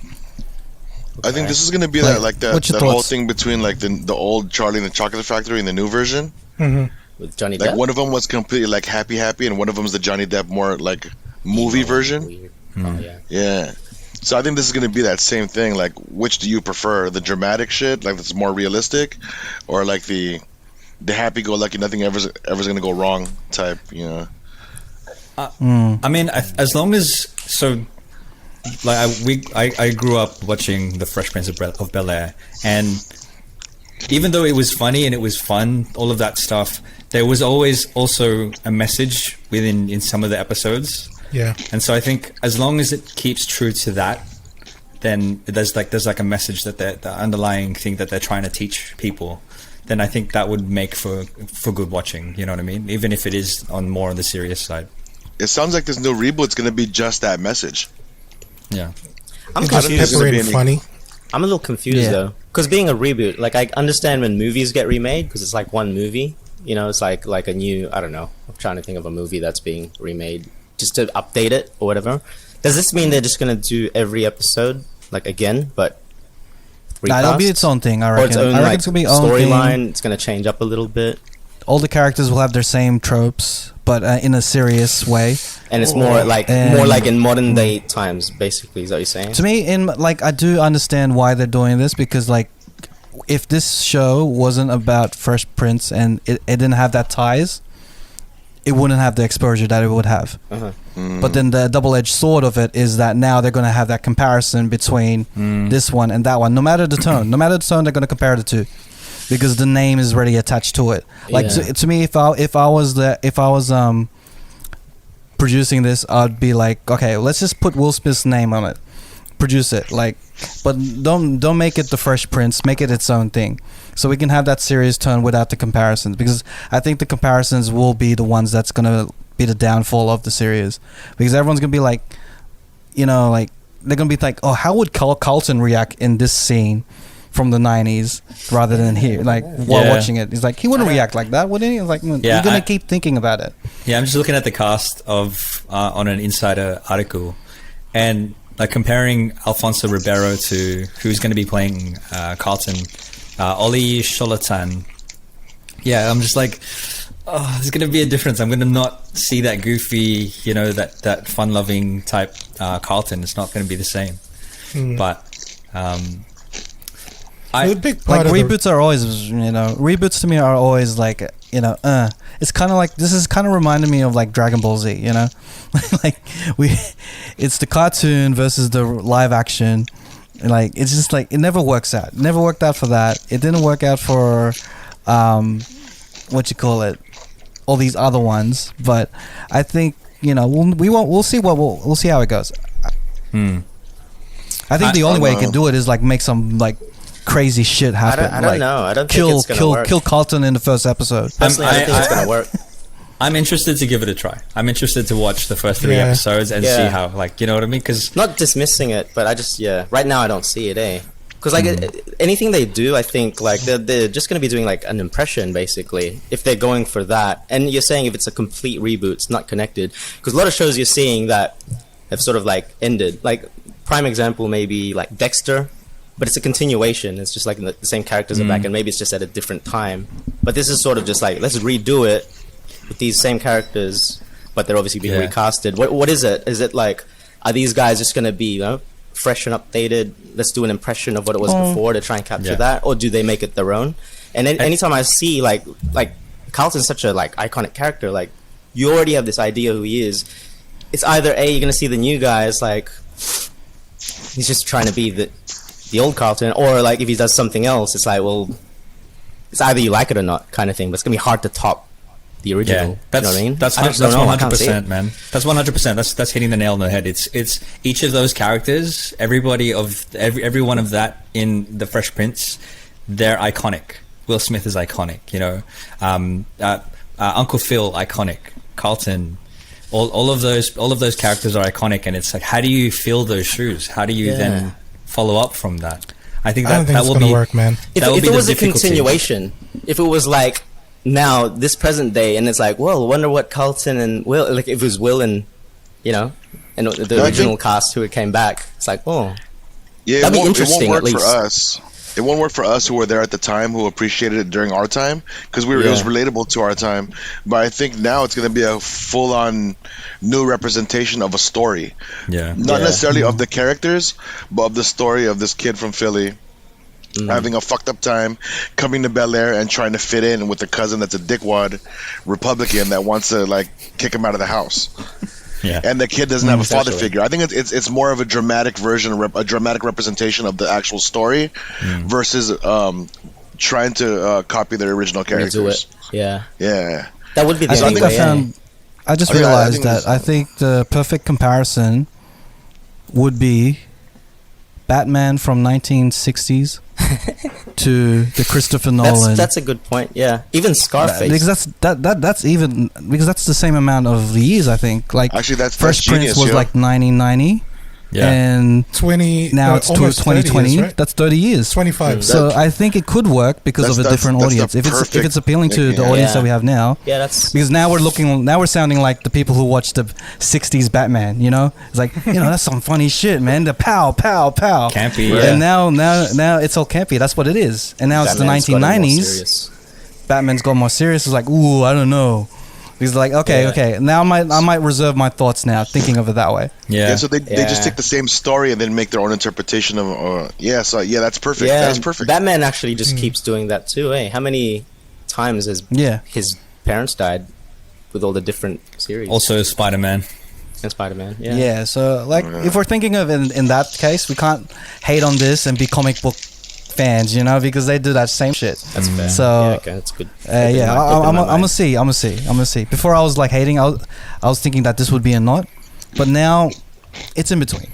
I think this is going to be that whole thing between like the old Charlie and the Chocolate Factory and the new version. Mm-hmm. With Johnny Depp? Like one of them was completely like happy, and one of them is the Johnny Depp more like movie version. Weird. Oh, yeah. So I think this is going to be that same thing. Like, which do you prefer? The dramatic shit, like that's more realistic, or like the happy-go-lucky, nothing ever's going to go wrong type, you know? I mean, as long as I grew up watching the Fresh Prince of Bel-Air, and even though it was funny and it was fun, all of that stuff, there was always also a message in some of the episodes. Yeah. And so I think as long as it keeps true to that, then there's like a message that the underlying thing that they're trying to teach people, then I think that would make for good watching. You know what I mean? Even if it is more on the serious side. It sounds like this new reboot's going to be just that message. Yeah. I'm confused. Funny. I'm a little confused though, because being a reboot, like I understand when movies get remade because it's like one movie. You know, it's like a new. I don't know. I'm trying to think of a movie that's being remade just to update it or whatever. Does this mean they're just gonna do every episode like again, but recast? That'll be its own thing. I reckon. Or its own it's gonna be storyline. It's gonna change up a little bit. All the characters will have their same tropes, but in a serious way. And it's more like in modern day times, basically. Is that what you're saying? To me, I do understand why they're doing this, because like, if this show wasn't about Fresh Prince and it didn't have that ties, it wouldn't have the exposure that it would have. But then the double-edged sword of it is that now they're going to have that comparison between this one and that one, no matter the tone. No matter the tone, they're going to compare the two, because the name is already attached to it. Like to me, if I was producing this, I'd be like, okay, let's just put Will Smith's name on it, produce it, like, but don't make it the Fresh Prince, make it its own thing, so we can have that serious tone without the comparisons, because I think the comparisons will be the ones that's gonna be the downfall of the series, because everyone's gonna be like, you know, like they're gonna be like, oh, how would Carlton react in this scene from the 90s rather than here, like while watching it? He's like, he wouldn't react like that, wouldn't he? Like, you're gonna keep thinking about it. Yeah, I'm just looking at the cast of on an Insider article, and like comparing Alfonso Ribeiro to who's going to be playing Carlton, Oli Sholatan. Yeah, I'm just like, oh, there's going to be a difference. I'm going to not see that goofy, you know, that fun-loving type Carlton. It's not going to be the same. But reboots are always, you know, reboots to me are always like, you know, it's kind of like, this is kind of reminding me of like Dragon Ball Z, you know, like it's the cartoon versus the live action. Like, it's just like, it never works out. It never worked out for that. It didn't work out for, all these other ones. But I think, you know, we'll see we'll see how it goes. I think the only way you can do it is like make some like crazy shit happen. I don't know. I don't think it's gonna work. Kill Carlton in the first episode. Personally, I don't think it's gonna work. I'm interested to give it a try. I'm interested to watch the first 3 episodes and see how, like, you know what I mean? Because not dismissing it, but I just right now I don't see it, Because like anything they do, I think like they're just gonna be doing like an impression basically if they're going for that. And you're saying if it's a complete reboot, it's not connected, because a lot of shows you're seeing that have sort of like ended. Like prime example maybe like Dexter. But it's a continuation. It's just like the same characters are back, and maybe it's just at a different time. But this is sort of just like, let's redo it with these same characters, but they're obviously being recasted. What is it? Is it like, are these guys just going to be, you know, fresh and updated? Let's do an impression of what it was before to try and capture that, or do they make it their own? And then anytime I see like Carlton's such a like iconic character, like you already have this idea who he is. It's either you're going to see the new guys like he's just trying to be the old Carlton, or like if he does something else, it's like, well, it's either you like it or not kind of thing, but it's gonna be hard to top the original. Yeah, that's, you know what I mean? That's 100%, man. That's 100%. That's hitting the nail on the head. It's each of those characters, every one of that in the Fresh Prince, they're iconic. Will Smith is iconic, you know. Uncle Phil, iconic. Carlton, all of those characters are iconic, and it's like, how do you fill those shoes? How do you then follow up from that? I think that will be work, man. If it was a continuation, if it was like now this present day, and it's like, well, I wonder what Carlton and Will, like if it was Will and, you know, and the original cast who came back, it's like, oh, that'd be interesting. At least it won't work for us who were there at the time, who appreciated it during our time, because it was relatable to our time. But I think now it's going to be a full-on new representation of a story. Not necessarily of the characters, but of the story of this kid from Philly having a fucked up time, coming to Bel Air and trying to fit in with a cousin that's a dickwad Republican that wants to like kick him out of the house. And the kid doesn't have a father figure. I think it's more of a dramatic version, a dramatic representation of the actual story versus trying to copy their original characters. Yeah. That would be the only way. I just realized I think the perfect comparison would be Batman from 1960s to the Christopher Nolan. That's a good point. Yeah, even Scarface. Because that's the same amount of years. I think. Like actually, that's Fresh genius, Prince was like 1990. Yeah. And now it's 2020. Years, right? That's 30 years. 25. So I think it could work because of a different audience. If it's appealing to the audience that we have now. Yeah, that's because now we're sounding like the people who watched the 60s Batman. You know, it's like that's some funny shit, man. The pow pow pow. Campy. Yeah. And now it's all campy. That's what it is. And now Batman's it's the 1990s. Batman's got more serious. It's like, ooh, I don't know. He's like, okay. Now I might reserve my thoughts now, thinking of it that way. Yeah. So they just take the same story and then make their own interpretation of. That's perfect. Yeah, that's perfect. Batman actually just keeps doing that too. Hey, how many times has his parents died with all the different series? Also, Spider-Man. And Spider-Man. Yeah. Yeah. So if we're thinking of in that case, we can't hate on this and be comic book fans, because they do that same shit. That's fair. So that's good. I'm gonna see. Before I was like hating, I was thinking that this would be a not, but now it's in between.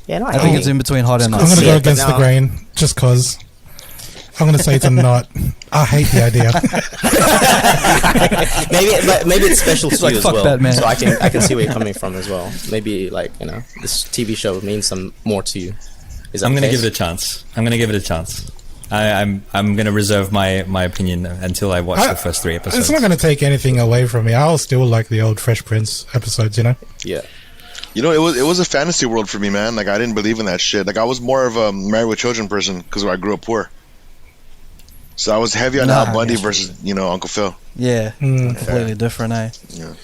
Yeah, no, I think it's in between hot and not. I'm gonna go against the grain just cause. I'm gonna say it's a not. I hate the idea. maybe it's special to you as well. Batman. So I can see where you're coming from as well. Maybe this TV show means some more to you. I'm going to give it a chance. I'm going to reserve my opinion until I watch the first 3 episodes. It's not going to take anything away from me. I'll still like the old Fresh Prince episodes, Yeah. It was a fantasy world for me, man. Like, I didn't believe in that shit. Like, I was more of a Married with Children person because I grew up poor. So I was heavy on Al Bundy versus, Uncle Phil. Yeah. Completely different, eh? Yeah.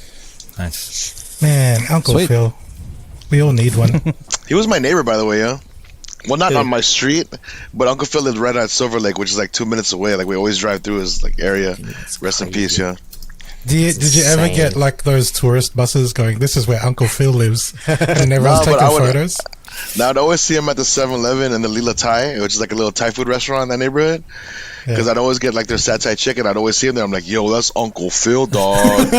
Nice. Man, Uncle Phil. We all need one. He was my neighbor, by the way, yeah. Well, not on my street, but Uncle Phil lived right at Silver Lake, which is like 2 minutes away. Like, we always drive through his area. Rest in peace, yeah. Did you ever get like those tourist buses going, this is where Uncle Phil lives, and everyone's taking photos? Now I'd always see him at the 7-Eleven and the Lila Thai, which is like a little Thai food restaurant in that neighborhood. Because I'd always get like their satay chicken. I'd always see him there. I'm like, yo, that's Uncle Phil, dog.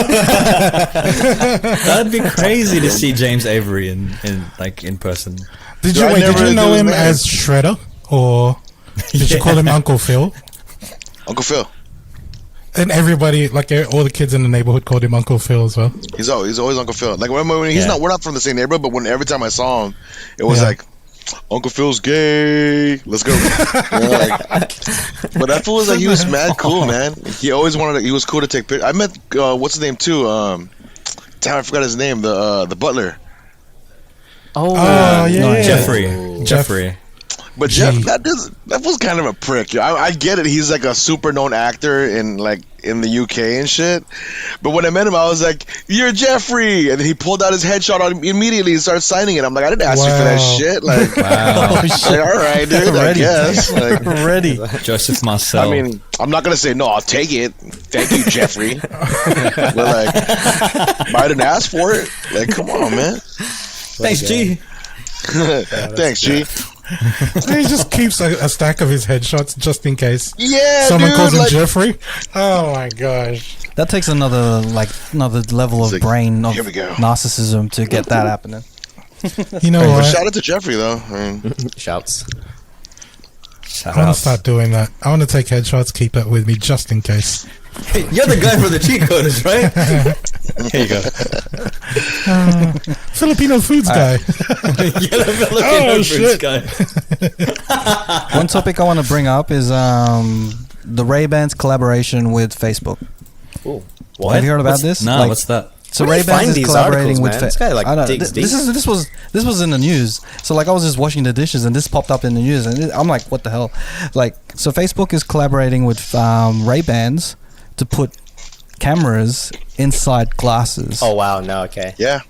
That'd be crazy to see James Avery in person. Did you know him as Shredder, or did you call him Uncle Phil? Uncle Phil. And everybody, like all the kids in the neighborhood, called him Uncle Phil as well. He's always Uncle Phil. Like when we're not from the same neighborhood, but every time I saw him, it was like, Uncle Phil's gay. Let's go. But that fool was like, he was mad cool, man. He always he was cool to take pictures. I met what's his name too? Damn, I forgot his name. The butler. Jeffrey. But Jeff, that was kind of a prick. I get it. He's like a super known actor in the UK and shit. But when I met him, I was like, "You're Jeffrey," and then he pulled out his headshot immediately and started signing it. I'm like, "I didn't ask you for that shit." Like, like, all right, dude. Ready. I guess. Like, ready. Joseph Marcel. I mean, I'm not gonna say no. I'll take it. Thank you, Jeffrey. But like, I didn't ask for it. Like, come on, man. Thanks, G. Thanks, G. He just keeps a stack of his headshots just in case. Yeah, someone calls him Jeffrey. Oh my gosh, that takes another level of brain of narcissism to get that happening. You know what? Shout out to Jeffrey though. Shouts. I want to start doing that. I want to take headshots, keep that with me just in case. You're the guy for the Cheatcoders, right? Here you go. Filipino Foods guy. You're the Filipino Foods guy. One topic I want to bring up is the Raybans collaboration with Facebook. Ooh, what? Have you heard about this? No, what's that? So Raybans is collaborating with Facebook. This guy digs deep. This was in the news. So I was just washing the dishes and this popped up in the news and I'm like, what the hell? So Facebook is collaborating with Raybans to put cameras inside glasses. Oh wow! No, okay. Yeah.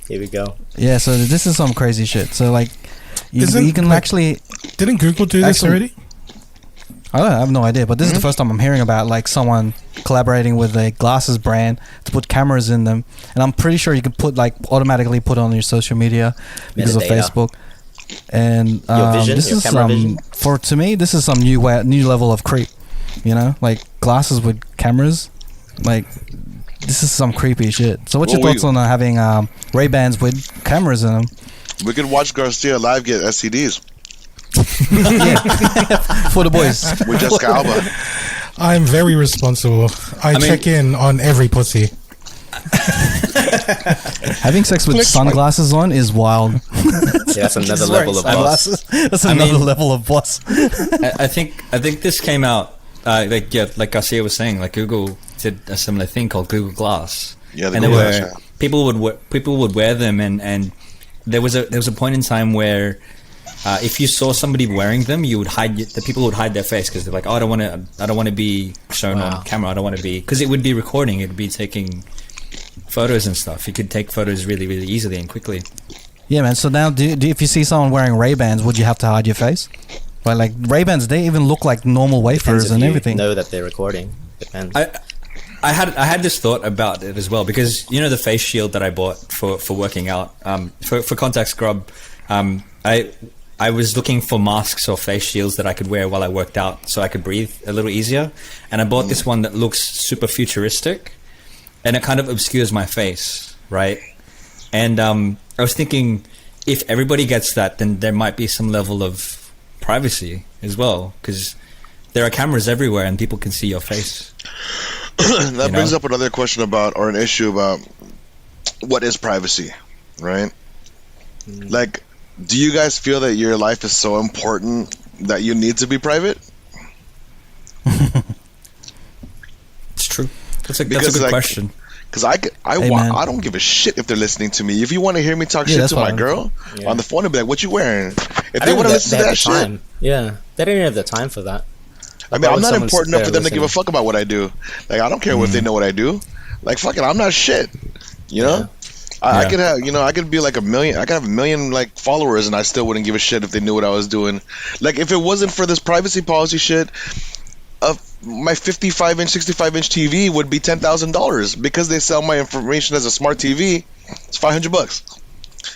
Here we go. Yeah, so this is some crazy shit. So you can actually. Didn't Google do this already? I have no idea, but this is the first time I'm hearing about someone collaborating with a glasses brand to put cameras in them, and I'm pretty sure you can automatically put on your social media because of Facebook. And your vision, this is to me, this is some new level of creep. You know, like glasses with cameras. Like, this is some creepy shit. So what's your thoughts on having Raybans with cameras in them? We could watch Garcia live get STDs. For the boys. With Jessica Alba. I'm very responsible. I check in on every pussy. Having sex with sunglasses on is wild. Yeah, that's another level of boss. That's another level of boss. I think this came out like Garcia was saying, like Google did a similar thing called Google Glass. Yeah, and people would wear them, and there was a point in time where if you saw somebody wearing them, you would people would hide their face because they're like, oh, I don't want to be shown on camera. I don't want to be, because it would be recording. It would be taking photos and stuff. You could take photos really, really easily and quickly. Yeah, man. So now, if you see someone wearing Ray-Bans, would you have to hide your face? But like Ray-Bans, they even look like normal wafers and everything. Know that they're recording. Depends. I had this thought about it as well, because you know the face shield that I bought for working out. For context, Grub, I was looking for masks or face shields that I could wear while I worked out, so I could breathe a little easier. And I bought this one that looks super futuristic, and it kind of obscures my face, right? And I was thinking, if everybody gets that, then there might be some level of privacy as well, because there are cameras everywhere and people can see your face. That brings up another question about, or an issue about, what is privacy, right? Like, do you guys feel that your life is so important that you need to be private? It's true. That's a good question. Because I don't give a shit if they're listening to me. If you want to hear me talk shit to my girl on the phone, I'll be like, "What you wearing?" If they want to listen to that shit, they don't even have the time for that. I mean, I'm not important enough for them to give a fuck about what I do. Like, I don't care if they know what I do. Like, fuck it, I'm not shit. You know, I could have, I could be like a million. I could have a million like followers, and I still wouldn't give a shit if they knew what I was doing. Like, if it wasn't for this privacy policy shit, my 55-inch, 65-inch TV would be $10,000 because they sell my information as a smart TV. It's $500.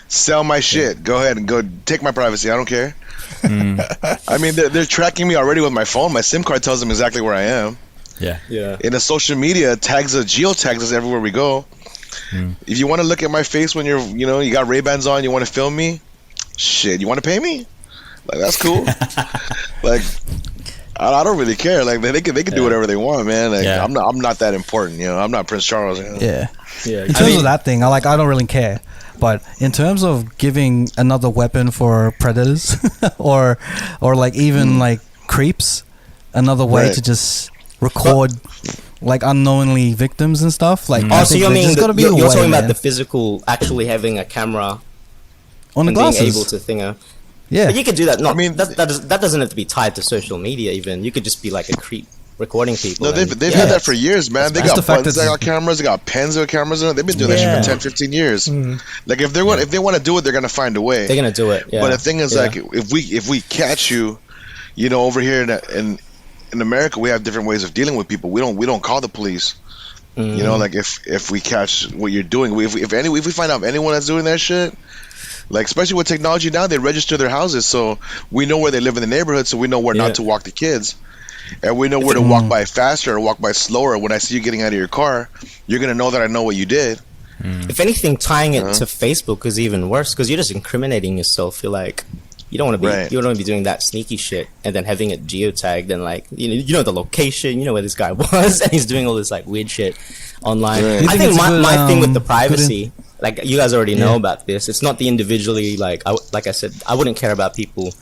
Sell my shit. Go ahead and go take my privacy. I don't care. I mean, they're tracking me already with my phone. My SIM card tells them exactly where I am. Yeah. In a social media, geotags us everywhere we go. If you want to look at my face when you're, you got Ray-Bans on, you want to film me, shit, you want to pay me? Like, that's cool. Like, I don't really care. Like, they can do whatever they want, man. Like, I'm not that important. I'm not Prince Charles. Yeah. In terms of that thing, I don't really care. But in terms of giving another weapon for predators, or like even like creeps, another way to just record like unknowingly victims and stuff. Like, so you mean you're talking about the physical, actually having a camera on the glasses, being able to think. Yeah, but you could do that. That doesn't have to be tied to social media. Even you could just be like a creep recording people. No, they've had that for years, man. They got buttons, they got cameras, they got pens with cameras in it. They've been doing that shit for 10, 15 years. Like, if they want to do it, they're gonna find a way. They're gonna do it. Yeah. But the thing is, like, if we catch you, over here in America, we have different ways of dealing with people. We don't call the police. Like, if we catch what you're doing, if we find out anyone that's doing that shit. Like, especially with technology now, they register their houses, so we know where they live in the neighborhood, so we know where not to walk the kids. And we know where to walk by faster or walk by slower. When I see you getting out of your car, you're going to know that I know what you did. If anything, tying it to Facebook is even worse, because you're just incriminating yourself. You're like, you don't want to be you don't want to be doing that sneaky shit and then having it geotagged and like, you know the location, you know where this guy was, and he's doing all this like weird shit online. I think my thing with the privacy, like you guys already know about this, it's not the individually, like I said, I wouldn't care about people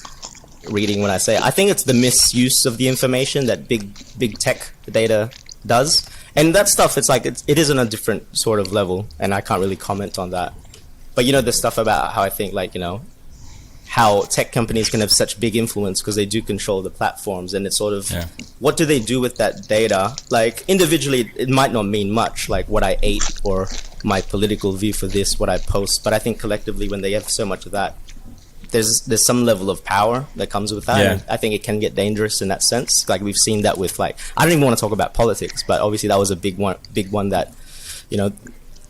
reading when I say I think it's the misuse of the information that big tech data does, and that stuff, it's like it is on a different sort of level, and I can't really comment on that. But the stuff about how I think, like, how tech companies can have such big influence because they do control the platforms, and it's sort of what do they do with that data? Like, individually it might not mean much, like what I ate or my political view for this, what I post, but I think collectively when they have so much of that, there's some level of power that comes with that. And I think it can get dangerous in that sense. Like, we've seen that with, like, I don't even want to talk about politics, but obviously that was a big one that,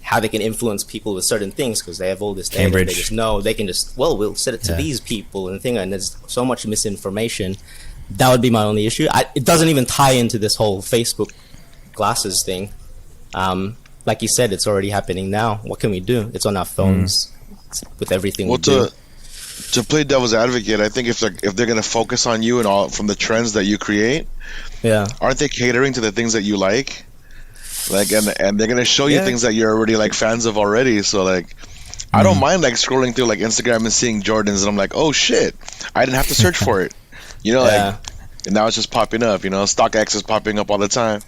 how they can influence people with certain things because they have all this data. They just know they can just, we'll set it to these people and there's so much misinformation That would be my only issue. It doesn't even tie into this whole Facebook glasses thing. Like you said, it's already happening now. What can we do? It's on our phones with everything we do. To play devil's advocate, I think if they're gonna focus on you and all from the trends that you create, aren't they catering to the things that you like? Like, and they're gonna show you things that you're already like fans of already. So like, I don't mind like scrolling through like Instagram and seeing Jordans, and I'm like, oh shit, I didn't have to search for it. You know, like. And now it's just popping up, you know. StockX is popping up all the time,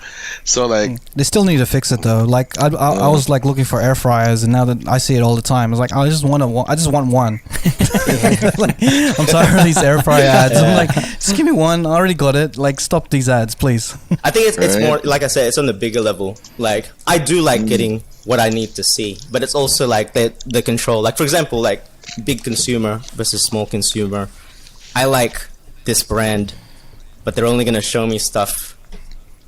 so like they still need to fix it though. Like I was like looking for air fryers, and now that I see it all the time, it's like I just want one. Like, I'm tired of these air fryer ads. I'm like, just give me one. I already got it. Like, stop these ads, please. I think it's more like I said, it's on the bigger level. Like I do like getting what I need to see, but it's also like the control. Like for example, like big consumer versus small consumer. I like this brand, but they're only going to show me stuff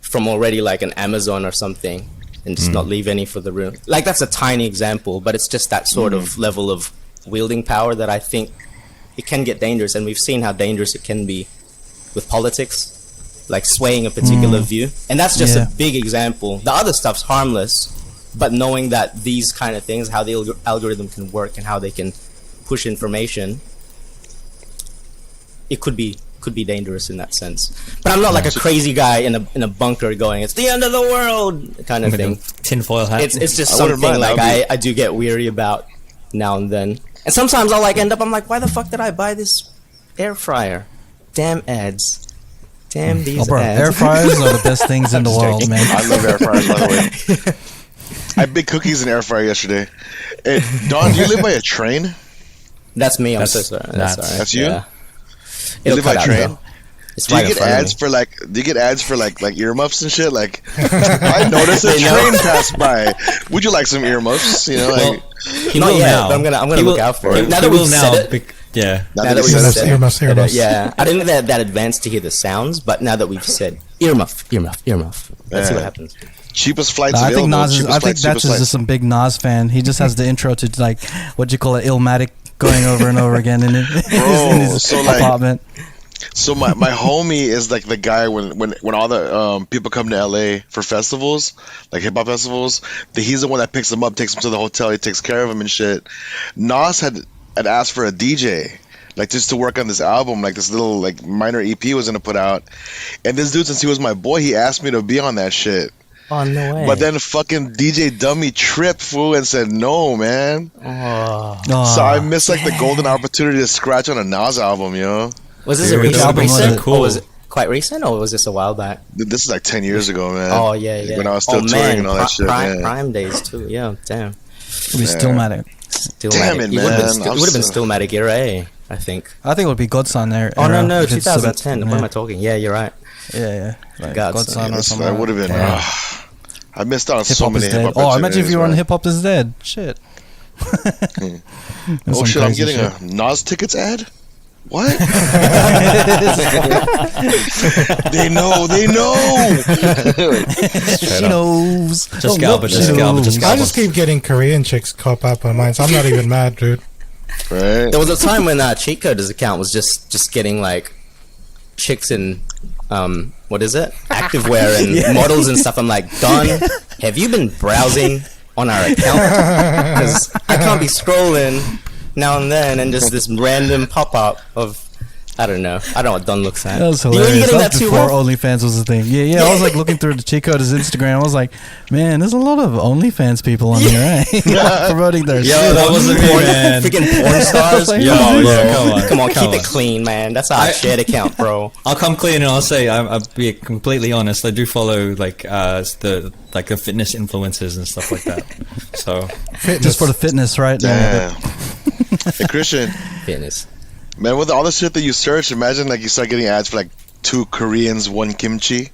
from already like an Amazon or something and just not leave any for the room. Like that's a tiny example, but it's just that sort of level of wielding power that I think it can get dangerous. And we've seen how dangerous it can be with politics, like swaying a particular view. And that's just a big example. The other stuff's harmless, but knowing that these kind of things, how the algorithm can work and how they can push information, it could be dangerous in that sense. But I'm not like a crazy guy in a bunker going, it's the end of the world kind of thing. Tinfoil hat. It's just something like I do get weary about now and then. And sometimes I'll like I'm like, why the fuck did I buy this air fryer? Damn ads. Damn these ads. Air fryers are the best things in the world, man. I love air fryers, by the way. I baked cookies in air fryer yesterday. Hey, Don, do you live by a train? That's me. I'm so sorry. That's you? Yeah. You live by train? Do you get ads for like earmuffs and shit? Like, I noticed a train passed by. Would you like some earmuffs? You know, like, not yet, but I'm gonna look out for it. Now that we've said it, now that we've said earmuffs. Yeah, I didn't think that advanced to hear the sounds, but now that we've said earmuff, let's see what happens. Cheapest flights I available. I think that's just some big Nas fan. He just has the intro to like what you call it, Illmatic, going over and over again in his apartment. So my homie is like the guy when all the people come to LA for festivals, like hip hop festivals, he's the one that picks them up, takes them to the hotel, he takes care of them and shit. Nas had asked for a DJ, like just to work on this album, like this little like minor EP was gonna put out, and this dude, since he was my boy, he asked me to be on that shit. Oh, no way. But then fucking DJ Dummy tripped, fool, and said no, man. So I missed like the golden opportunity to scratch on a Nas album, you know. Was this a recent? Cool. Or was it quite recent, or was this a while back? This is like 10 years ago, man. Oh yeah. When I was still touring and all that shit. Prime days too. Yeah, damn. It was Stillmatic. Damn it, man. It would have been Stillmatic era A, I think. I think it would be Godson there. Oh no, 2010. What am I talking? Yeah, you're right. Yeah. Like Godson or something. That would have been. I missed out on so many hip hop. Oh, imagine if you were on Hip Hop Is Dead. Shit. Oh shit! I'm getting a Nas tickets ad. What? They know. She knows. Just Galba. I just keep getting Korean chicks cop up on mine, so I'm not even mad, dude. Right. There was a time when Cheatcoders account was just getting like chicks in what is it? Activewear and models and stuff. I'm like, Don, have you been browsing on our account? Because I can't be scrolling now and then and just this random pop-up of I don't know what Don looks at. That was hilarious. That was before OnlyFans was a thing. Yeah. I was like looking through the Cheatcoders Instagram. I was like, man, there's a lot of OnlyFans people on here, right? Promoting their shit. That wasn't me, man. Freaking porn stars. Like, come on, keep it clean, man. That's our shared account, bro. I'll come clean and I'll say, I'll be completely honest. I do follow like the fitness influencers and stuff like that. So just for the fitness, right? Yeah. Hey, Christian. Fitness. Man, with all the shit that you search, imagine like you start getting ads for like 2 Koreans, 1 kimchi.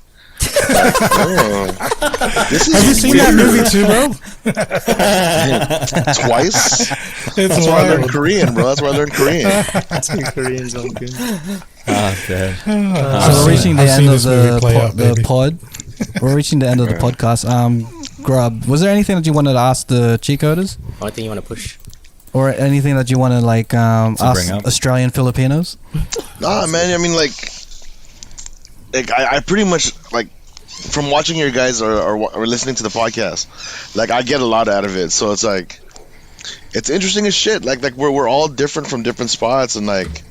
Like, have you seen that movie too, bro? Twice. That's why I learned Korean, bro. That's why I learned Korean. 2 Koreans, 1 kimchi. So we're reaching the end of the pod. We're reaching the end of the podcast. Grub, was there anything that you wanted to ask the Cheatcoders? Only thing you want to push? Or anything that you want to like ask Australian Filipinos? Nah, man. I mean, like, like I pretty much like from watching your guys or listening to the podcast, like I get a lot out of it. So it's like it's interesting as shit. Like we're all different from different spots, and like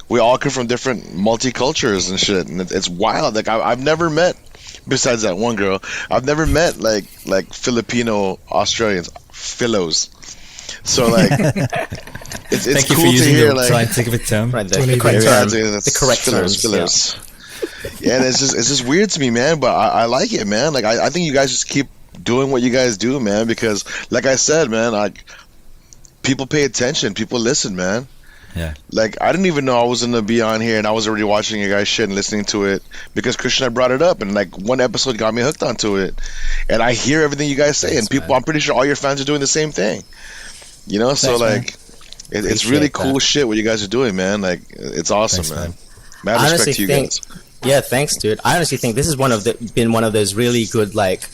we all come from different multicultures and shit. And it's wild. Like I've never met, besides that one girl, I've never met like Filipino Australians, Philos. So like it's Thank cool you for using to hear the like scientific term. Right, the correct term. The correct Philos. Yeah, and it's just weird to me, man. But I like it, man. Like I think you guys just keep doing what you guys do, man. Because like I said, man, like people pay attention, people listen, man. Yeah. Like I didn't even know I was gonna be on here, and I was already watching your guys' shit and listening to it because Christian had brought it up, and like one episode got me hooked onto it, and I hear everything you guys say, and people, I'm pretty sure all your fans are doing the same thing. You know, so like it's really cool shit what you guys are doing, man. Like it's awesome, man. Mad respect to you guys. Yeah, thanks, dude. I honestly think this is been one of those really good like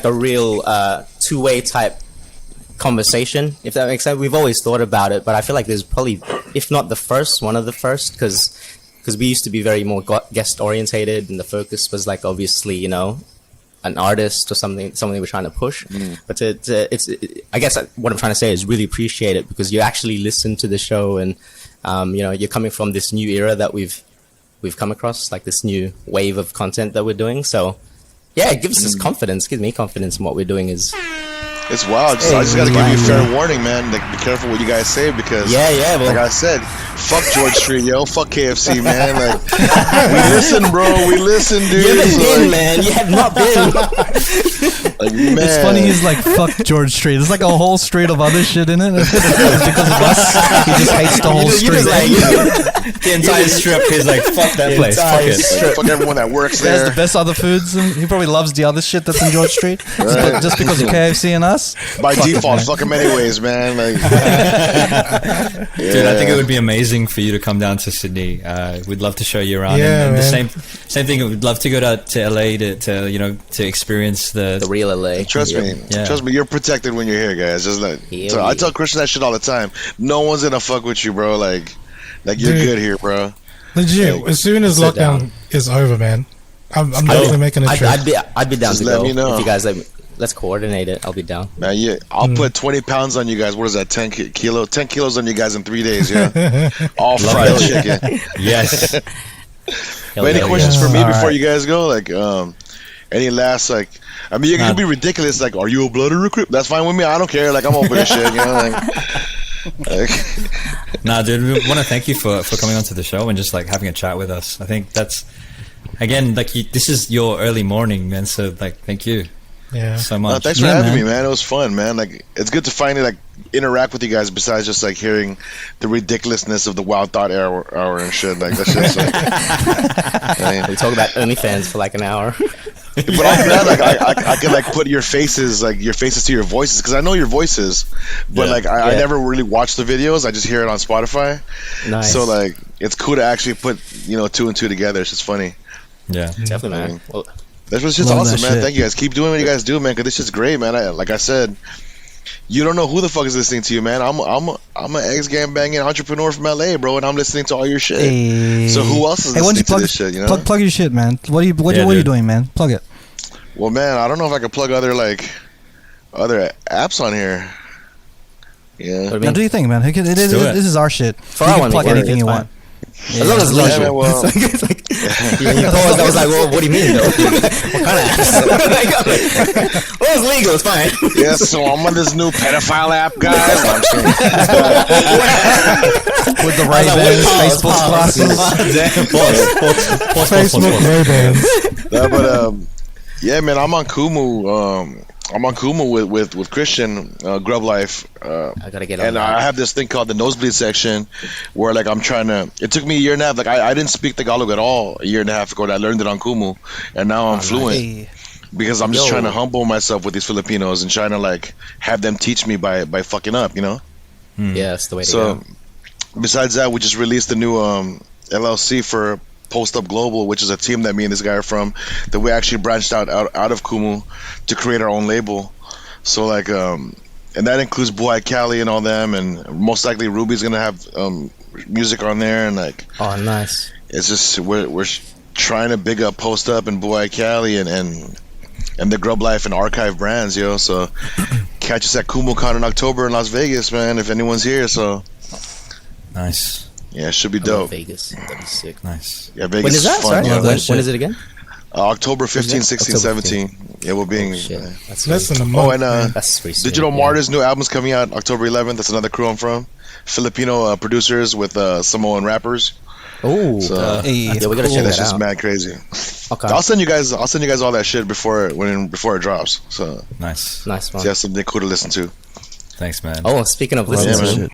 a real two-way type conversation, if that makes sense. We've always thought about it, but I feel like there's probably, if not the first, one of the first, because we used to be very more guest orientated, and the focus was like obviously, you know, an artist or something we're trying to push. But I guess what I'm trying to say is really appreciate it because you actually listen to the show, and you know, you're coming from this new era that we've come across, like this new wave of content that we're doing. So yeah, it gives us confidence, gives me confidence in what we're doing. It's wild. I just gotta give you a fair warning, man. Like, be careful what you guys say because, like I said, fuck George Street, yo. Fuck KFC, man. Like, we listen, bro. We listen, dude. You haven't been, man. You have not been. Like, man. It's funny. He's like, fuck George Street. There's like a whole street of other shit in it. It's because of us. He just hates the whole street. The entire strip. He's like, fuck that place. Fuck it. Like, fuck everyone that works there. There's the best other foods. And he probably loves the other shit that's in George Street. Just because of KFC and us. By default, fuck him anyways, man. Like, dude, I think it would be amazing for you to come down to Sydney. We'd love to show you around. And the same thing. We'd love to go to LA to you know, to experience the real LA. Trust me, you're protected when you're here, guys. Just like I tell Christian that shit all the time. No one's gonna fuck with you, bro. Like you're good here, bro. Legit. As soon as lockdown is over, man, I'm definitely making a trip. I'd be down just to let go me know. if you guys let me. Let's coordinate it. I'll be down. Man, yeah, I'll put 20 pounds on you guys. What is that? 10 kilos? 10 kilos on you guys in 3 days. Yeah, all fried chicken. Yes. But any questions for me before you guys go? Like, any last like? I mean, you can be ridiculous. Like, are you a blood recruit? That's fine with me. I don't care. Like, I'm open to shit. You know, like. Nah, dude. We want to thank you for coming onto the show and just like having a chat with us. I think that's again like this is your early morning, man. So like, thank you. Yeah, so much. Thanks for having me, man. It was fun, man. Like, it's good to finally like interact with you guys. Besides just like hearing the ridiculousness of the Wild Thought hour and shit. Like that's just like. We talk about OnlyFans for like an hour. But I'm glad like I can like put your faces to your voices because I know your voices, but like I never really watch the videos. I just hear it on Spotify. Nice. So like it's cool to actually put 2 and 2 together. It's just funny. Yeah, definitely, man. Well, that's just awesome, man. Thank you guys. Keep doing what you guys do, man. Because this is great, man. Like I said, you don't know who the fuck is listening to you, man. I'm an ex-gang banging entrepreneur from LA, bro, and I'm listening to all your shit. Hey. So who else is listening to this shit? You know, plug your shit, man. What are you doing, man? Plug it. Well, man, I don't know if I can plug other apps on here. Yeah. Now, do you think, man? This is our shit. For you can plug anything you want. As long as it's legal. Yeah, well, I was like, well, what do you mean, though? What kind of apps? Well, it's legal, it's fine. Yeah, so I'm on this new pedophile app, guys. I'm with the Raybans, Facebook glasses. Facebook Raybans. But yeah, man, I'm on Kumu. I'm on Kumu with Christian Grublife. I gotta get on and that. I have this thing called the nosebleed section, where like I'm trying to. It took me a year and a half. Like I didn't speak Tagalog at all a year and a half ago. And I learned it on Kumu, and now I'm fluent because I'm just trying to humble myself with these Filipinos and trying to like have them teach me by fucking up, you know. Yeah, that's the way to go. Besides that, we just released a new LLC for Post Up Global, which is a team that me and this guy are from, that we actually branched out of Kumu to create our own label. So like and that includes Buhay Cali and all them, and most likely Ruby's gonna have music on there, and like oh nice. It's just we're trying to big up Post Up and Boy Cali and the Grublife and Archive brands, yo. So catch us at KumoCon in October in Las Vegas, man. If anyone's here, so nice. Yeah, it should be dope. Vegas, that'd be sick. Nice. Yeah, Vegas. When is that? Fun, Sorry, when is it again? October 15, 16, 17. Yeah, we're being. That's less than a month. And Digital Martyr's new album's coming out October 11th. That's another crew I'm from. Filipino producers with Samoan rappers. Oh, so, yeah, we gotta check that that's just out. mad crazy. Okay, I'll send you guys all that shit before it drops. So nice one. So you have something cool to listen to. Thanks, man. Oh, speaking of listening,